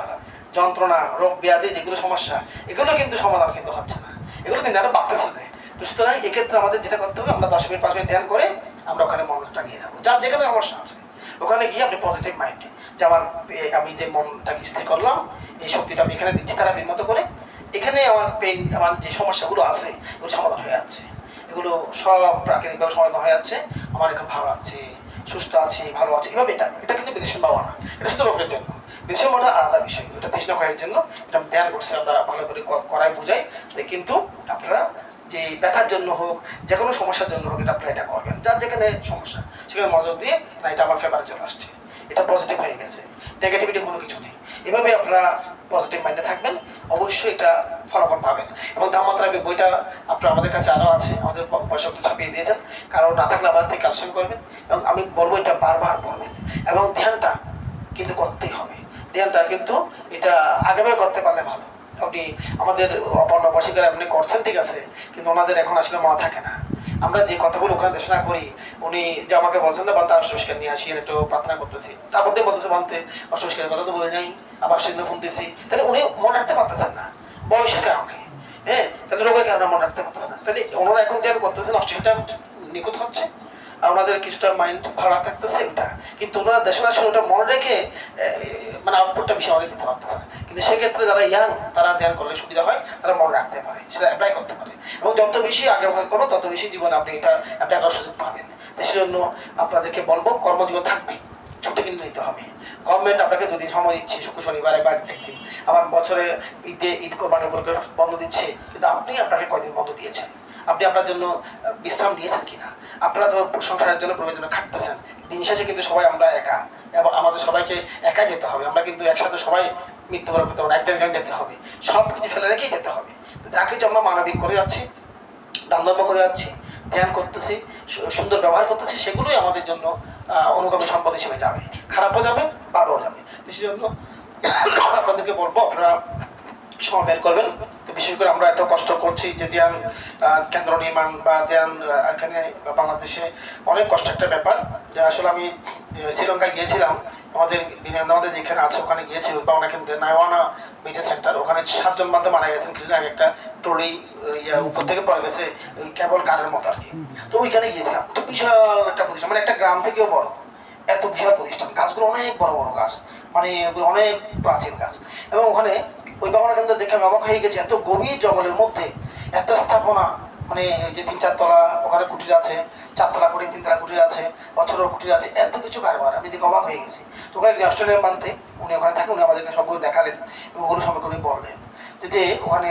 যন্ত্রণা, রোগ ব্যাধি, যেগুলো সমস্যা, এগুলো কিন্তু সমাধান কিন্তু হচ্ছে না, এগুলো কিন্তু আরো বাড়তেছে। তো সুতরাং এক্ষেত্রে আমাদের যেটা করতে হবে, আমরা 10 মিনিট 5 মিনিট ধ্যান করে আমরা ওখানে মনটা নিয়ে যাবো। যার যেখানে সমস্যা আছে ওখানে গিয়ে আপনি পজিটিভ মাইন্ডে যে আমি যে মনটাকে স্থির করলাম, এই শক্তিটা আমি এখানে দিচ্ছি থেরাপির মতো করে, এখানে আমার আমার যে সমস্যাগুলো আছে ওগুলো সমাধান হয়ে যাচ্ছে। এগুলো সব প্রাকৃতিকভাবে সমাধান হয়ে যাচ্ছে। আমার এখন ভালো লাগছে, সুস্থ আছি, ভালো আছি, এভাবে এটা কিন্তু বিদেশে পাওয়া না, এটা শুধু রোগের জন্য। বিদেশে পাওয়াটা আলাদা বিষয়, এটা তৃষ্ণা ক্ষয়ের জন্য। এটা আমি ধ্যান করছি, আমরা ভালো করে করাই বুঝাই। কিন্তু আপনারা যে ব্যথার জন্য হোক, যে কোনো সমস্যার জন্য হোক, এটা আপনারা এটা করবেন। যার যেখানে সমস্যা সেখানে মনোযোগ দিয়ে না, এটা আমার ফেভারে চলে আসছে, এটা পজিটিভ হয়ে গেছে, নেগেটিভিটি কোনো কিছু নেই। এভাবে আপনারা পজিটিভ মাইন্ডে থাকবেন, অবশ্যই এটা ফলাফল পাবেন। এবং তাপমাত্রা বইটা আপনার আমাদের কাছে আরও আছে, আমাদের পয়সা ছাপিয়ে দিয়েছেন, কারণ না থাকলে আবার থেকে কালেকশন করবেন। এবং আমি বলবো এটা বারবার বলবেন। এবং ধ্যানটা কিন্তু করতেই হবে, ধ্যানটা কিন্তু এটা আগেভাগে করতে পারলে ভালো। আপনি আমাদের অপর্ণ বসিকার আপনি করছেন ঠিক আছে, কিন্তু ওনাদের এখন আসলে মনে থাকে না। আমরা যে কথাগুলো ওখানে দেশনা করি, উনি যে আমাকে বলছেন না বান্তে অষ্টমিষ্কার নিয়ে আসি, একটু প্রার্থনা করতেছি, তার মধ্যে বলতেছে বান্তে অষ্টমিষ্কারের কথা তো বলি নাই, আবার সেদিন ফোন দিচ্ছি, তাহলে উনি মনে রাখতে পারতেছেন না বয়সের কারণে। হ্যাঁ, তাহলে রোগের কারণে মনে রাখতে পারতেছেন না। তাহলে ওনারা এখন যেন করতেছেন অষ্টমীটা নিখুঁত হচ্ছে, ওনাদের কিছুটা মাইন্ড ভালো থাকতেছে ওটা, কিন্তু ওনারা দেশের আসলে ওটা মনে রেখে মানে আউটপুটটা বেশি আমাদের দিতে পারতেছে না। কিন্তু সেক্ষেত্রে যারা ইয়াং তারা ধ্যান করলে সুবিধা হয়, তারা মনে রাখতে পারে, সেটা অ্যাপ্লাই করতে পারে। এবং যত বেশি আগে করো তত বেশি জীবনে আপনি এটা অ্যাপ্লাই করার সুযোগ পাবেন। সেজন্য আপনাদেরকে বলবো কর্মজীবন থাকবে, ছুটি কিনে নিতে হবে। গভর্নমেন্ট আপনাকে 2 দিন সময় দিচ্ছে, শুক্র শনিবারে বা একদিন, আবার বছরে ঈদ কোরবানি উপলক্ষে বন্ধ দিচ্ছে, কিন্তু আপনি আপনাকে কয়দিন বন্ধ দিয়েছেন? আপনি আপনার জন্য বিশ্রাম নিয়েছেন কিনা? আপনারা তো সংসারের জন্য প্রয়োজনে খাটতেছেন, দিন শেষে কিন্তু সবাই আমরা একা, এবং আমাদের সবাইকে একা যেতে হবে। আমরা কিন্তু একসাথে সবাই মৃত্যুবরণ করতে পারবো, একজন যেতে হবে, সব কিছু ফেলে রেখেই যেতে হবে। যা কিছু আমরা মানবিক করে যাচ্ছি, দান ধর্ম করে যাচ্ছি, ধ্যান করতেছি, সুন্দর ব্যবহার করতেছি, সেগুলোই আমাদের জন্য অনুগামী সম্পদ হিসেবে যাবে, খারাপও যাবে, ভালোও যাবে। সেই জন্য আপনাদেরকে বলবো আপনারা সময় বের করবেন। তো বিশেষ করে আমরা এত কষ্ট করছি যে ধ্যান কেন্দ্র নির্মাণ বা ধ্যান এখানে বাংলাদেশে অনেক কষ্ট একটা ব্যাপার। যে আসলে আমি শ্রীলঙ্কায় গিয়েছিলাম, আমাদের যেখানে আছে ওখানে গিয়েছি উদ্ভাবনা কেন্দ্রে, নাইওয়ানা মিডিয়া সেন্টার, ওখানে 7 জন বান্ধব মারা গেছেন কিছুদিন আগে, একটা ট্রলি উপর থেকে পড়ে গেছে, কেবল কারের মতো আর কি। তো ওইখানে গিয়েছিলাম, তো বিশাল একটা প্রতিষ্ঠান, মানে একটা গ্রাম থেকেও বড়, এত বিশাল প্রতিষ্ঠান, গাছগুলো অনেক বড় বড় গাছ, মানে ওগুলো অনেক প্রাচীন গাছ। এবং ওখানে ওই বাংলা কেন্দ্র দেখে আমি অবাক হয়ে গেছি, এত গভীর জঙ্গলের মধ্যে এত স্থাপনা, মানে যে 3-4 তলা ওখানে কুটির আছে, 4 তলা কুটির, 3 তলা কুটির আছে, বছরের কুটির আছে, এত কিছু কারবার। আমি দেখে অবাক হয়ে গেছি। তো ওখানে অস্ট্রেলিয়া মানতে উনি ওখানে থাকেন, উনি আমাদেরকে সবগুলো দেখালেন এবং ওগুলো সম্পর্কে উনি বললেন যে ওখানে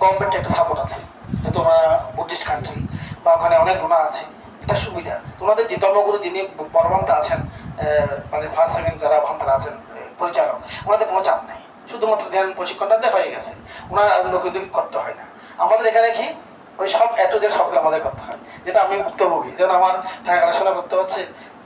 গভর্নমেন্টের একটা সাপোর্ট আছে, যেহেতু ওনারা বুদ্ধিস্ট কান্ট্রি বা ওখানে অনেক ডোনার আছে, এটা সুবিধা। ওনাদের যে ধর্মগুরু যিনি বড় ভান্তা আছেন, মানে ফার্স্ট সেকেন্ড যারা ভান্তারা আছেন পরিচালক, ওনাদের কোনো চাপ নেই, শুধুমাত্র ধ্যান প্রশিক্ষণটাতে হয়ে গেছে, ওনার অন্য কিছু করতে হয় না। আমাদের এখানে কি ওই সব এটুদের সবগুলো আমাদের করতে হয়, যেটা আমি ভুক্তভোগী। যেমন আমার টাকা কালেকশন করতে হচ্ছে,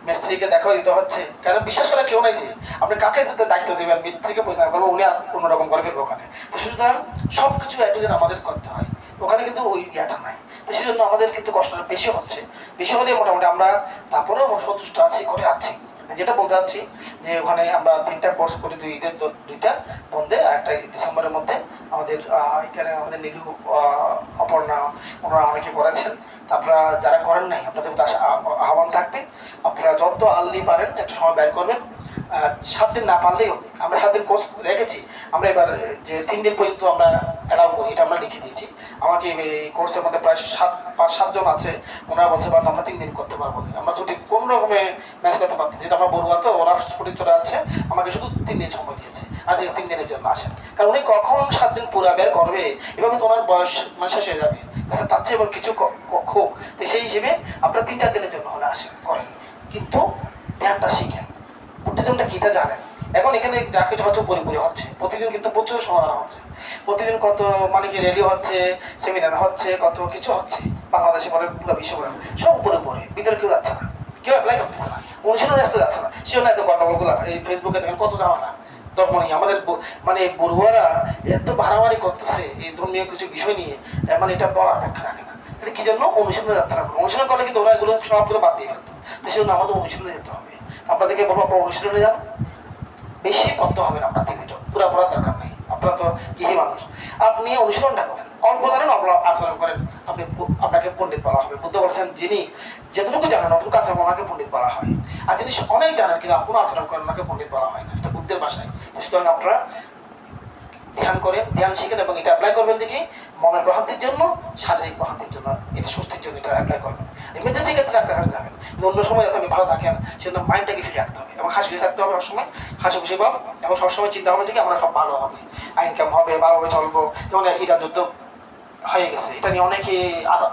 মিস্ত্রিকে দেখা দিতে হচ্ছে, কারণ বিশ্বাস করে কেউ নাই যে আপনি কাকে যাতে দায়িত্ব দেবেন, মিস্ত্রিকে পয়সা করবো, উনি আর অন্যরকম করে ফেলবো ওখানে। তো সুতরাং সব কিছু এটুদের আমাদের করতে হয়, ওখানে কিন্তু ওই ইয়াটা নাই। তো সেই জন্য আমাদের কিন্তু কষ্টটা বেশি হচ্ছে, বেশি হলে মোটামুটি আমরা তারপরেও সন্তুষ্ট আছি, করে আছি। যেটা বলতে চাচ্ছি যে ওখানে আমরা 3টা কোর্স করি, ঈদের 2টা বন্ধে, একটা ডিসেম্বরের মধ্যে। আমাদের এখানে আমাদের নিধু অপর্ণা ওনারা অনেকে করেছেন। আপনারা যারা করেন নাই, আপনাদের আহ্বান থাকবে, আপনারা যত আর্লি পারেন একটা সময় বের করবেন। 7 দিন না পারলেও আমরা 7 দিন কোর্স রেখেছি, আমরা এবার যে 3 দিন পর্যন্ত আমরা অ্যালাউ করি, এটা আমরা লিখে দিয়েছি। আমাকে এই কোর্সের মধ্যে প্রায় 5-7 জন আছে, ওনারা বলছে বাদ আমরা 3 দিন করতে পারবো না, আমরা যদি কোন রকমে ম্যাচ করতে পারতেছি। যেটা আমরা বড়ুয়া, তো ওরা পরিচয় আছে, আমাকে শুধু 3 দিন সময় দিয়েছে, আর 3 দিনের জন্য আসেন, কারণ উনি কখন 7 দিন পুরা বের করবে, এভাবে তো ওনার বয়স মানে শেষ হয়ে যাবে, তার চেয়ে এবার কিছু হোক। তো সেই হিসেবে আপনারা 3-4 দিনের জন্য হলে আসেন, করেন, কিন্তু ধ্যানটা শিখেন, বুদ্ধিজমটা কি তা জানেন। এখন এখানে যা কিছু হচ্ছে পরিপূরি হচ্ছে, প্রতিদিন কিন্তু প্রচুর সমাধান হচ্ছে, প্রতিদিন কত মানে কি রেডিও হচ্ছে, সেমিনার হচ্ছে, কত কিছু হচ্ছে, বাংলাদেশে বলে পুরো বিশ্ব বলে, সব উপরে পড়ে, ভিতরে কেউ যাচ্ছে না, কেউ অ্যাপ্লাই করতেছে না, অনুশীলনের রাস্তা যাচ্ছে না। সেও না এত গন্ডগোলগুলো এই ফেসবুকে দেখেন কত জামানা তখনই আমাদের মানে বড়ুয়ারা এত বাড়াবাড়ি করতেছে এই ধর্মীয় কিছু বিষয় নিয়ে, মানে এটা বলার অপেক্ষা রাখে না। তাহলে কি জন্য অনুশীলনের যাত্রা করবো, অনুশীলন করলে কিন্তু ওরা এগুলো সবগুলো বাদ দিয়ে ফেলতো। সেই জন্য আমাদের অনুশীলনে যেতে হবে। আপনাদেরকে বলবো আপনার অনুশীলনে যান, বেশি করতে হবে না, আপনার থেকে পুরা পড়ার দরকার নেই, আপনারা তো গৃহী মানুষ, আপনি অনুশীলনটা করেন, অল্প জানেন অল্প আচরণ করেন, আপনি আপনাকে পণ্ডিত বলা হবে। বুদ্ধ বলেছেন যিনি যেটুকু জানেন অতটুকু আচরণ ওনাকে পণ্ডিত বলা হয়, আর যিনি অনেক জানেন কিন্তু কোনো আচরণ করেন ওনাকে পণ্ডিত বলা হয় না, এটা বুদ্ধের ভাষায়। সুতরাং আপনারা ধ্যান করেন, ধ্যান শিখেন এবং এটা অ্যাপ্লাই করবেন দেখি মনের প্রশান্তির জন্য, শারীরিক প্রশান্তির জন্য, এটা সুস্থির জন্য এটা অ্যাপ্লাই করবেন। এমনিতে চিকিৎসা ডাক্তার কাছে যাবেন, কিন্তু অন্য সময় যাতে আপনি ভালো থাকেন সেজন্য মাইন্ডটাকে ফ্রি রাখতে হবে এবং হাসি খুশি থাকতে হবে সবসময়, হাসি খুশি ভাব, এবং সবসময় চিন্তা হবে যে আমরা সব ভালো হবে, ইনকাম হবে, ভালোভাবে চলবো। যেমন ইরান যুদ্ধ হয়ে গেছে, এটা নিয়ে অনেকে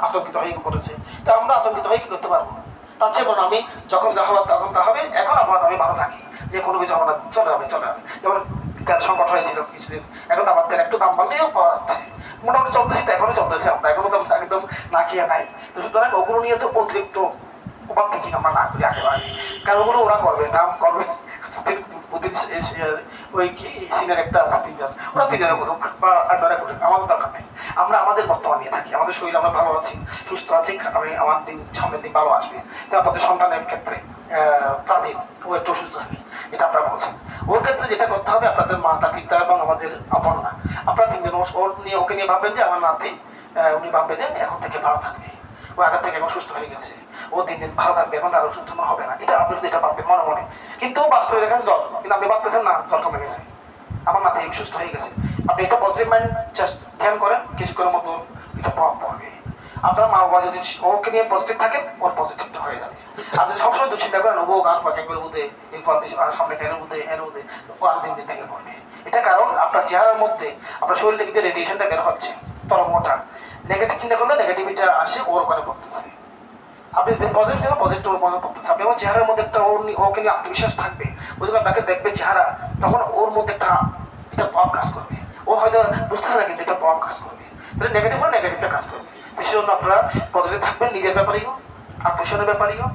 আতঙ্কিত হয়ে পড়েছে, তা আমরা আতঙ্কিত হয়ে কি করতে পারবো? তার চেয়ে বলুন আমি যখন যা হবার তখন তা হবে, এখন আমার আমি ভালো থাকি, যে কোনো কিছু আমার চলে যাবে চলে যাবে। যেমন তেল সংকট হয়েছিল কিছুদিন, এখন তো আমার তেল একটু দাম বাড়লেও পাওয়া যাচ্ছে, মোটামুটি চলতেছি, তো এখনো চলতেছে, আমরা এখনো তো একদম না খেয়ে নাই। তো সুতরাং ওগুলো নিয়ে তো অতিরিক্ত ওভার থিঙ্কিং আমরা না করি একেবারে, কারণ ওগুলো ওরা করবে, নাম করবে, ওই কি সিনিয়র একটা আছে 3 জন, ওরা 3 জনে করুক বা 8 করুক, আমাদের দরকার নেই। আমরা আমাদের বর্তমান নিয়ে থাকি, আমাদের শরীর আমরা ভালো আছি, সুস্থ আছি, আমি আমার দিন সামনের দিন ভালো আসবে। তো আপনাদের সন্তানের ক্ষেত্রে প্রাচীন ও একটু সুস্থ হবে, এটা আপনারা বলছেন। ওর ক্ষেত্রে যেটা করতে হবে, আপনাদের মাতা পিতা এবং আমাদের আপন না, আপনারা 3জন ওর নিয়ে ওকে নিয়ে ভাববেন যে আমার নাতি, উনি ভাববেন যে এখন থেকে ভালো থাকবে, ও আগের থেকে এখন সুস্থ হয়ে গেছে, ও দিন দিন ভালো থাকবে, এখন তার ওষুধ হবে না, এটা আপনি যদি এটা ভাববেন মনে মনে, কিন্তু বাস্তবে দেখা যাচ্ছে জল, কিন্তু আপনি ভাবতেছেন না জল কমে গেছে, আমার নাতি সুস্থ হয়ে গেছে। আপনি এটা পজিটিভ মাইন্ড জাস্ট ধ্যান করেন, কিছুক্ষণের মতো এটা প্রভাব পড়বে। আপনার মা বাবা যদি ওকে নিয়ে পজিটিভ থাকেন, ওর পজিটিভটা হয়ে যাবে। আর যদি সবসময় দুশ্চিন্তা করেন ও গান পাখি করে মধ্যে এই সামনে খেলের মধ্যে এর মধ্যে, ও আর দিন দিন ভেঙে পড়বে। এটা কারণ আপনার চেহারার মধ্যে আপনার শরীর থেকে যে রেডিয়েশনটা বের হচ্ছে তরঙ্গটা, নেগেটিভ চিন্তা করলে নেগেটিভিটা আসে ওর ওখানে পড়তেছে, আপনি পজিটিভ ছিল পজিটিভ মনে করতেছে, আপনি আমার চেহারার মধ্যে একটা ওকে নিয়ে আত্মবিশ্বাস থাকবে, ও যখন আপনাকে দেখবে চেহারা, তখন ওর মধ্যে একটা এটা প্রভাব কাজ করবে, ও হয়তো বুঝতেছে না কিন্তু এটা প্রভাব কাজ করবে, তাহলে নেগেটিভ হলে নেগেটিভটা কাজ করবে। সেই জন্য আপনারা পজিটিভ থাকবেন, নিজের ব্যাপারেও, আত্মীয়স্বজনের ব্যাপারেও,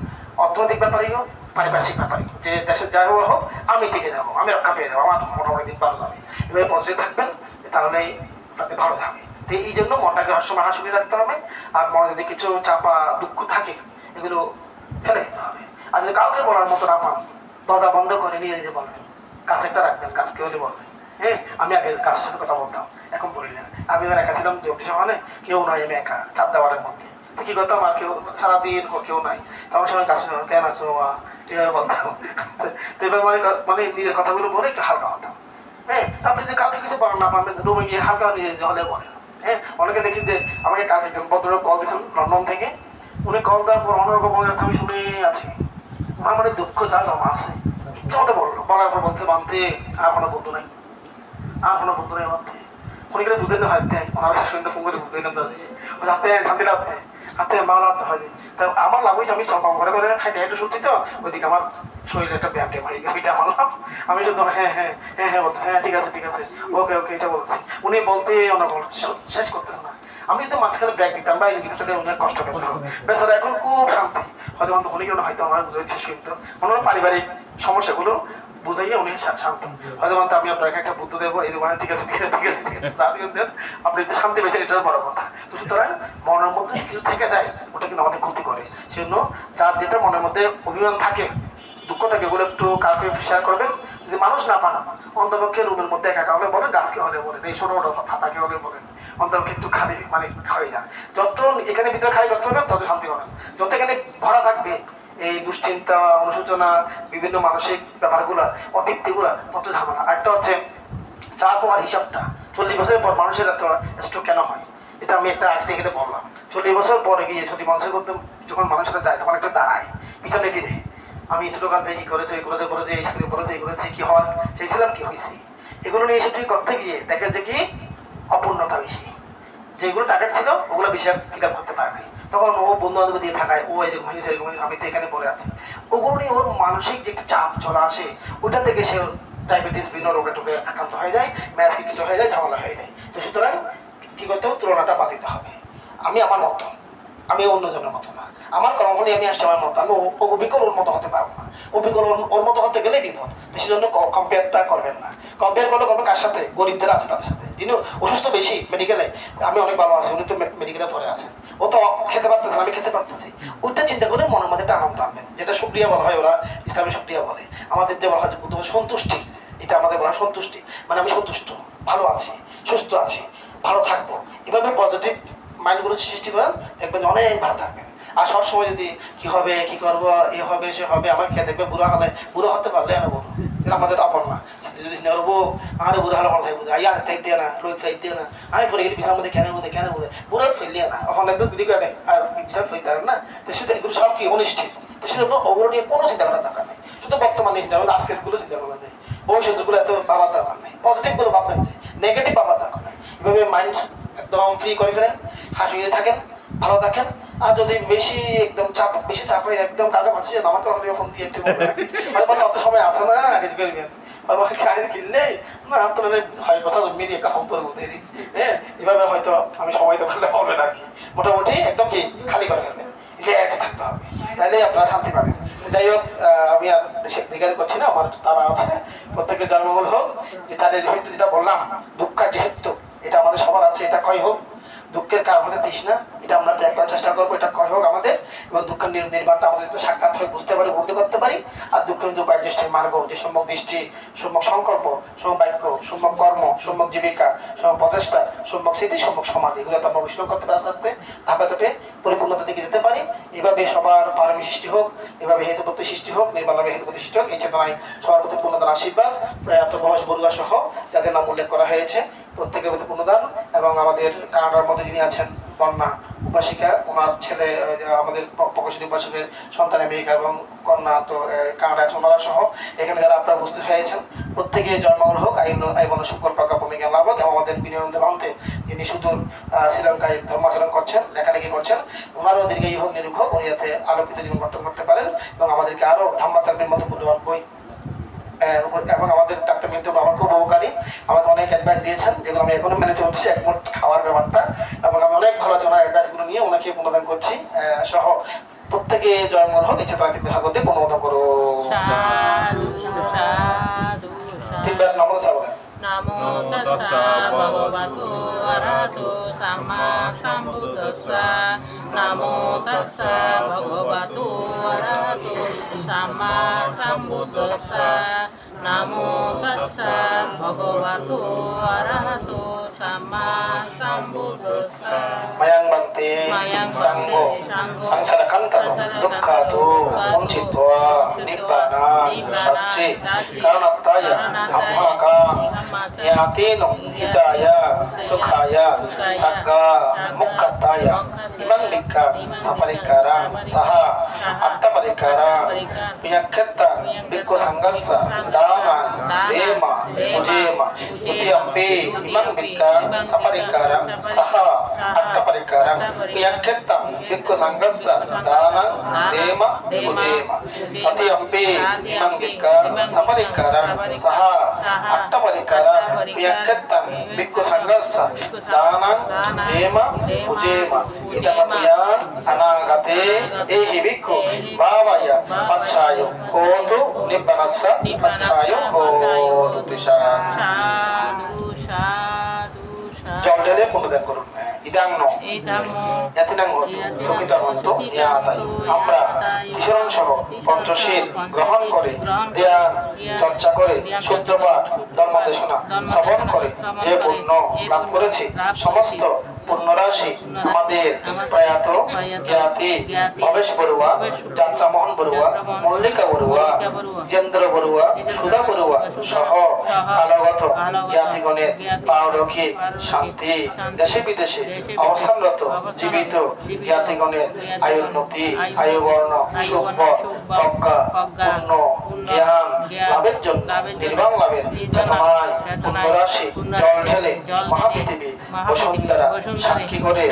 অর্থনৈতিক ব্যাপারেও, পারিপার্শ্বিক ব্যাপারেও, যে দেশের যাই হোক আমি টিকে যাবো, আমি রক্ষা পেয়ে যাবো, আমার মোটামুটি দিন ভালো যাবে, এভাবে পজিটিভ থাকবেন, তাহলেই আপনাদের ভালো যাবে। তো এই জন্য মনটাকে সবসময় হাসি রাখতে হবে, আর মনে যদি কিছু চাপা দুঃখ থাকে এগুলো ফেলে দিতে হবে। আর যদি কাউকে বলার মতো না পান, দরজা বন্ধ করে নিয়ে নিজে বলবেন, কাছেরটা রাখবেন, কাজকে হলে বলবেন। হ্যাঁ, আমি আগে কাছের সাথে কথা বলতাম, এখন বলি না। আমি এবার একা ছিলাম জ্যোতিষ মানে কেউ নাই, আমি একা 4 দেওয়ালের মধ্যে, তো কি করতাম, আর কেউ সারাদিন কেউ নাই, তখন সময় কাছে কেন আছো এভাবে বলতাম। তো এবার মানে নিজের কথাগুলো বলে একটু হালকা হতাম। হ্যাঁ, আপনি যদি কাউকে কিছু বলার না পারবেন, রুমে গিয়ে হালকা নিজে হলে বলেন, হ্যাঁ, অনেকে দেখি যে আমাকে কালকে একজন ভদ্রলোক কল দিয়েছেন লন্ডন থেকে। উনি কল দেওয়ার পর অন্যরকম বলে যাচ্ছে, আমি শুনে আছি আমার মানে দুঃখ যা জমা আছে ইচ্ছা মতো বললো। বলার পর বলছে মানতে আর কোনো বন্ধু নাই, আর কোনো বন্ধু নেই মানতে। উনি করে বুঝে না হাতে ওনারা শেষ ফোন করে বুঝাইলাম তাদের হাতে শান্তি লাগতে হাতে মাল হাতে হয়। তা আমার লাভ হয়েছে আমি সব করে করে খাইতে একটু শুনছি তো ওইদিকে আমার শরীরে একটা ব্যায়াম টেম হয়ে গেছে, ওইটা আমার লাভ। আমি শুধু হ্যাঁ হ্যাঁ হ্যাঁ হ্যাঁ বলতেছে, হ্যাঁ ঠিক আছে ঠিক আছে, ওকে ওকে, এটা বলছি। উনি বলতে ওনার শেষ করতেছে না। আমি যদি মাঝখানে ব্যাগ দিতাম বাইরে দিতে তাহলে অনেক কষ্ট পেতে হবে। বেচারা এখন খুব শান্তি, হয়তো অন্ত উনি কেন হয়তো আমার বুঝে শেষ করতো ওনার পারিবারিক সমস্যাগুলো বুঝাইয়া উনি শান্তি। হয়তো মানতে আমি আপনাকে একটা বুদ্ধ দেবো, এই দেবো, ঠিক আছে ঠিক আছে ঠিক আছে ঠিক আছে, আপনি যে শান্তি পেয়েছেন এটার বড় কথা। তো সুতরাং মনের মধ্যে কিছু থেকে যায় ওটা কিন্তু আমাদের ক্ষতি করে। সেজন্য যার যেটা মনের মধ্যে অভিমান থাকে, দুঃখ থাকে, ওগুলো একটু কাউকে শেয়ার করবেন। যদি মানুষ না পান অন্তপক্ষে রুমের মধ্যে একা হলে বলেন, গাছকে হলে বলেন, এই ছোট ছোট ফাটাকে হলে বলেন, অন্তপক্ষে একটু খালি মানে খাওয়াই যান। যত এখানে ভিতরে খালি করতে হবে তত শান্তি পাবেন। যত এখানে ভরা থাকবে এই দুশ্চিন্তা, অনুশোচনা, বিভিন্ন মানসিক ব্যাপারগুলা, অতৃপ্তিগুলা, তত ঝামেলা। একটা হচ্ছে চা তোমার হিসাবটা 40 বছরের পর মানুষের এত স্ট্রোক কেন হয়, এটা আমি একটা আর্টিকেলে বললাম। 40 বছর পরে গিয়ে 40 মানুষের মধ্যে যখন মানুষেরা যায় তখন একটা দাঁড়ায় পিছনে ফিরে, আমি ছোটকাল থেকে কি করেছে, এই করেছে করেছে, এই স্কুলে করেছে, এই করেছে, কি হওয়ার চেয়েছিলাম, কি হয়েছি, এগুলো নিয়ে সেটি করতে গিয়ে দেখা যায় কি অপূর্ণতা বেশি। যেগুলো টার্গেট ছিল ওগুলো বেশি ফিল করতে পারে নাই। তখন ও বন্ধু বান্ধব দিয়ে থাকায় ও এরকম হয়েছে এরকম হয়েছে, আমি তো এখানে পড়ে আছি। ওগুলো নিয়ে ওর মানসিক যে একটা চাপ চলে আসে, ওটা থেকে সে ডায়াবেটিস বিভিন্ন রোগে টোগে আক্রান্ত হয়ে যায়, ম্যাসকি কিছু হয়ে যায়, ঝামেলা হয়ে যায়। তো সুতরাং কি করতে হবে, তুলনাটা বাদ দিতে হবে। আমি আমার মতো, আমি অন্যজনের মতো না, আমার কর্মফলে আমি আসছি আমার মতো, আমি অভিজ্ঞর ওর মতো হতে পারবো না। অভিজ্ঞ ওর মতো হতে গেলে বিপদ। তো সেজন্য কম্পেয়ারটা করবেন না। কম্পেয়ার করলে করবেন কার সাথে, গরিবদের আছে তাদের সাথে, যিনি অসুস্থ বেশি মেডিকেলে। আমি অনেক ভালো আছি, উনি তো মেডিকেলে পড়ে আছেন, ও তো খেতে পারতেছে, আমি খেতে পারতেছি। ওইটা চিন্তা করে মনের মধ্যে একটা আনন্দ আনবেন, যেটা সুক্রিয়া বলা হয়, ওরা ইসলামী সুক্রিয়া বলে। আমাদের যে বলা হয় সন্তুষ্টি, এটা আমাদের বলা হয় সন্তুষ্টি। মানে আমি সন্তুষ্ট, ভালো আছি, সুস্থ আছি, ভালো থাকবো। এভাবে পজিটিভ মাইন্ডগুলো সৃষ্টি করেন, দেখবেন অনেক ভালো থাকবেন। আর সবসময় যদি কি হবে, কি করবো, এ হবে সে হবে, আমার খেয়ে দেখবে বুড়ো হলে, বুড়ো হতে পারলে না বলবো, এটা আমাদের আপন না। যদি চিন্তা করবো আরে বুড়ো হলে মনে থাকবো, আইয়া তাই দিয়ে না, রোদ ফাই দিয়ে না, আমি পরে গেলে বিছানার মধ্যে কেন বোধে কেন বোধে, বুড়ো ফেললিয়ে না, ওখানে তো দিদি করে আর বিছানা ফেলতে পারেন না। তো সেটা এগুলো সব কি অনিশ্চিত। তো সেজন্য ওগুলো নিয়ে কোনো চিন্তা করার দরকার নেই। শুধু বর্তমানে চিন্তা করবেন, আজকের গুলো চিন্তা করবেন নেই, ভবিষ্যৎগুলো এত ভাবার দরকার নেই। পজিটিভ গুলো ভাববেন, নেগেটিভ ভাবার দরকার নেই। এভাবে মাইন্ড একদম ফ্রি করে ফেলেন, হাসিয়ে থাকেন, ভালো থাকেন। আর যদি বেশি একদম বেশি চাপ হয়ে একদম কাকে পাচ্ছি আমাকে ফোন দিয়ে একটু অত সময় আসে না, আগে করবেন কিনলে না আপনার হয় কথা মিলিয়ে কাম করে বলতে হ্যাঁ, এভাবে হয়তো আমি সময় তো পারলে হবে না কি, মোটামুটি একদম কি খালি করে ফেলবেন, রিল্যাক্স থাকতে হবে, তাহলে আপনারা শান্তি পাবেন। যাই হোক, আমি আর দেশে দিকে করছি না, আমার তারা আছে, প্রত্যেকের জন্মমূল হোক। যে তাদের হয়তো যেটা বললাম দুঃখা যেহেতু এটা আমাদের সবার আছে, এটা কয় হোক, দুঃখের কারণ হতে দিস না, এটা আমরা ত্যাগ করার চেষ্টা করবো, এটা কয় হোক আমাদের। এবং দুঃখের নির্বাণটা আমাদের তো সাক্ষাৎ হয়ে বুঝতে পারি, বলতে করতে পারি। আর দুঃখের যে বাহ্যষ্টের মার্গ, যে সম্যক দৃষ্টি, সম্যক সংকল্প, সম্যক বাক্য, সম্যক কর্ম, সম্যক জীবিকা, সম্যক প্রচেষ্টা, সম্যক স্মৃতি, সম্যক সমাধি, এগুলো তো আমরা বিশ্লেষণ করতে পারি, আস্তে আস্তে ধাপে ধাপে পরিপূর্ণতা দিকে যেতে পারি। এভাবে সবার পারমী সৃষ্টি হোক, এভাবে হেতুপতি সৃষ্টি হোক, নির্মাণের হেতুপতি সৃষ্টি হোক, এই চেতনায় সবার প্রতি পূর্ণতার আশীর্বাদ। প্রয়াত বয়স বরুয়া সহ যাদের নাম উল্লেখ করা হয়েছে প্রত্যেকের প্রতি পূর্ণদান। এবং আমাদের কানাডার মধ্যে যিনি আছেন কন্যা উপাসিকা, ওনার ছেলে আমাদের প্রকাশনী উপাসকের সন্তান আমেরিকা এবং কন্যা তো কানাডা আছে, ওনারা সহ এখানে যারা আপনারা উপস্থিত হয়েছেন প্রত্যেকে জন্মগ্রহণ হোক, আইন সুকল প্রজ্ঞাপন জ্ঞান লাভ হোক। এবং আমাদের বিনয়নন্দ ভান্তে যিনি সুদূর শ্রীলঙ্কায় ধর্মাচরণ করছেন, লেখালেখি করছেন, ওনারও দীর্ঘায়ু হোক, নিরুখ হোক, উনি যাতে আলোকিত জীবন গঠন করতে পারেন এবং আমাদেরকে আরও ধাম্মাতার্মের মতো মূল্যবান বই। এখন আমাদের ডাক্তার কিন্তু আমার খুব উপকারী, আমাকে অনেক অ্যাডভাইস দিয়েছেন, যেগুলো আমি এখনো মেনে চলছি, একমত খাওয়ার ব্যাপারটা। এবং আমি অনেক ভালো আছে ওনার অ্যাডভাইসগুলো নিয়ে ওনাকে প্রণোদন করছি সহ। প্রত্যেকে জয়মঙ্গল হোক, ইচ্ছে তারা কিন্তু স্বাগতে প্রণোদন করো। তিনবার নমস্কার বলেন। Namo tassa bhagavato arahato samma sambuddhassa. Namo tassa bhagavato arahato samma sambuddhassa. Namo tassa bhagavato arahato samma sambuddhassa. Mayang bante sanggo sangsara kantano dukkhato moncitwa nibbana satchi. Karena Maranataya Dhammaka Yatino Hidaya Sukhaya Sagga Mukkataya Imang Bikka Saparikara Saha Attaparikara Pinyakketta Bikku Sanggassa Dana Dema Ujema Udiyampi Imang Bikka Saparikara Saha Attaparikara Pinyakketta Bikku Sanggassa Dana Dema Ujema Udiyampi Imang Bikka Saparikara Saha Attaparikara Pinyakketta Bikku Sanggassa Dana Dema Ujema Idamatuyan Anagate Ehi Bikku Bhavaya Pachayo Hotu Nibbanassa Pachayo Hotu Tisha Sadhu, sadhu, sadhu. জল ঢেলে পুনরুদ্ধার করুন ইদাংনো ইয়াতিনাং হতু সুখিতমন্তু ইয়াতাই আমরা কিশোরণ সহ পঞ্চশীল গ্রহণ করে ধ্যান চর্চা করে শুদ্ধ পাঠ ধর্মদেশনা শ্রবণ করে যে পুণ্য লাভ করেছি সমস্ত পুণ্যরাশি আমাদের প্রয়াত জ্ঞাতি ভবেশ বড়ুয়া যাত্রামোহন বড়ুয়া মল্লিকা বড়ুয়া জিতেন্দ্র বড়ুয়া সুধা বড়ুয়া সহ কালগত জ্ঞাতিগণের পারলৌকিক শান্তি দেশে বিদেশে অবস্থানরত জীবিত জ্ঞাতিগণের আয়ুন্নতি আয়ুবর্ণ শুভ প্রজ্ঞা পুণ্য জ্ঞান লাভের জন্য নির্বাণ লাভের যতনায় পুণ্যরাশি জল ঢেলে মহাপৃথিবী বসুন্ধরা সাক্ষী করে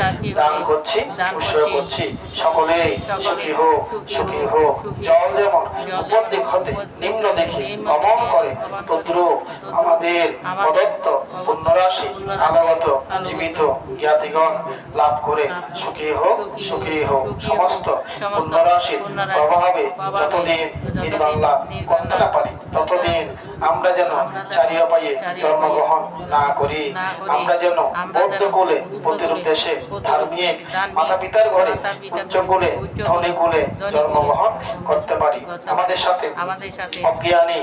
দান করছি উৎসর্গ করছি সকলেই সুখী হোক সুখী হোক জল যেমন উপর দিক হতে নিম্ন দিকে গমন করে তদ্রূপ আমাদের প্রদত্ত পুণ্যরাশি আগত জীবিত জ্ঞাতিগণ লাভ করে সুখী হোক সমস্ত পুণ্যরাশির প্রভাবে যতদিন নির্বাণ লাভ করতে না পারি ততদিন আমরা যেন চারিয় পায়ে জন্মগ্রহণ না করি আমরা যেন বৌদ্ধ কুলে প্রতিরূপ দেশে ধার্মিক মাতা পিতার ঘরে উচ্চ কুলে ধনী কুলে জন্মগ্রহণ করতে পারি আমাদের সাথে অজ্ঞানী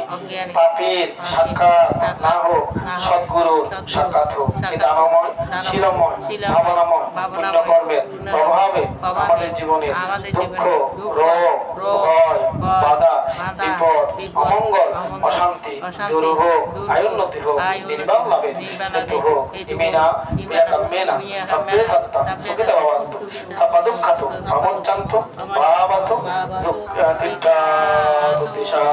পাপীর সাক্ষাৎ না হোক সদ্গুরু সাক্ষাৎ হোক এই দানময় শিলময় ভাবনাময় পুণ্য কর্মের প্রভাবে আমাদের জীবনে দুঃখ রোগ ভয় বাধা বিপদ অমঙ্গল অশান্তি দূর হোক আয়ুন্নতি হোক নির্বাণ লাভে হেতু হোক ইমিনা প্রিয়াকাম্যেনা সব্বে সত্তা সুখিতা ভবন্তু সপা দুঃখাতু প্রমোচ্ছন্তু ভাবাতু দুঃখিতা দুঃখিষা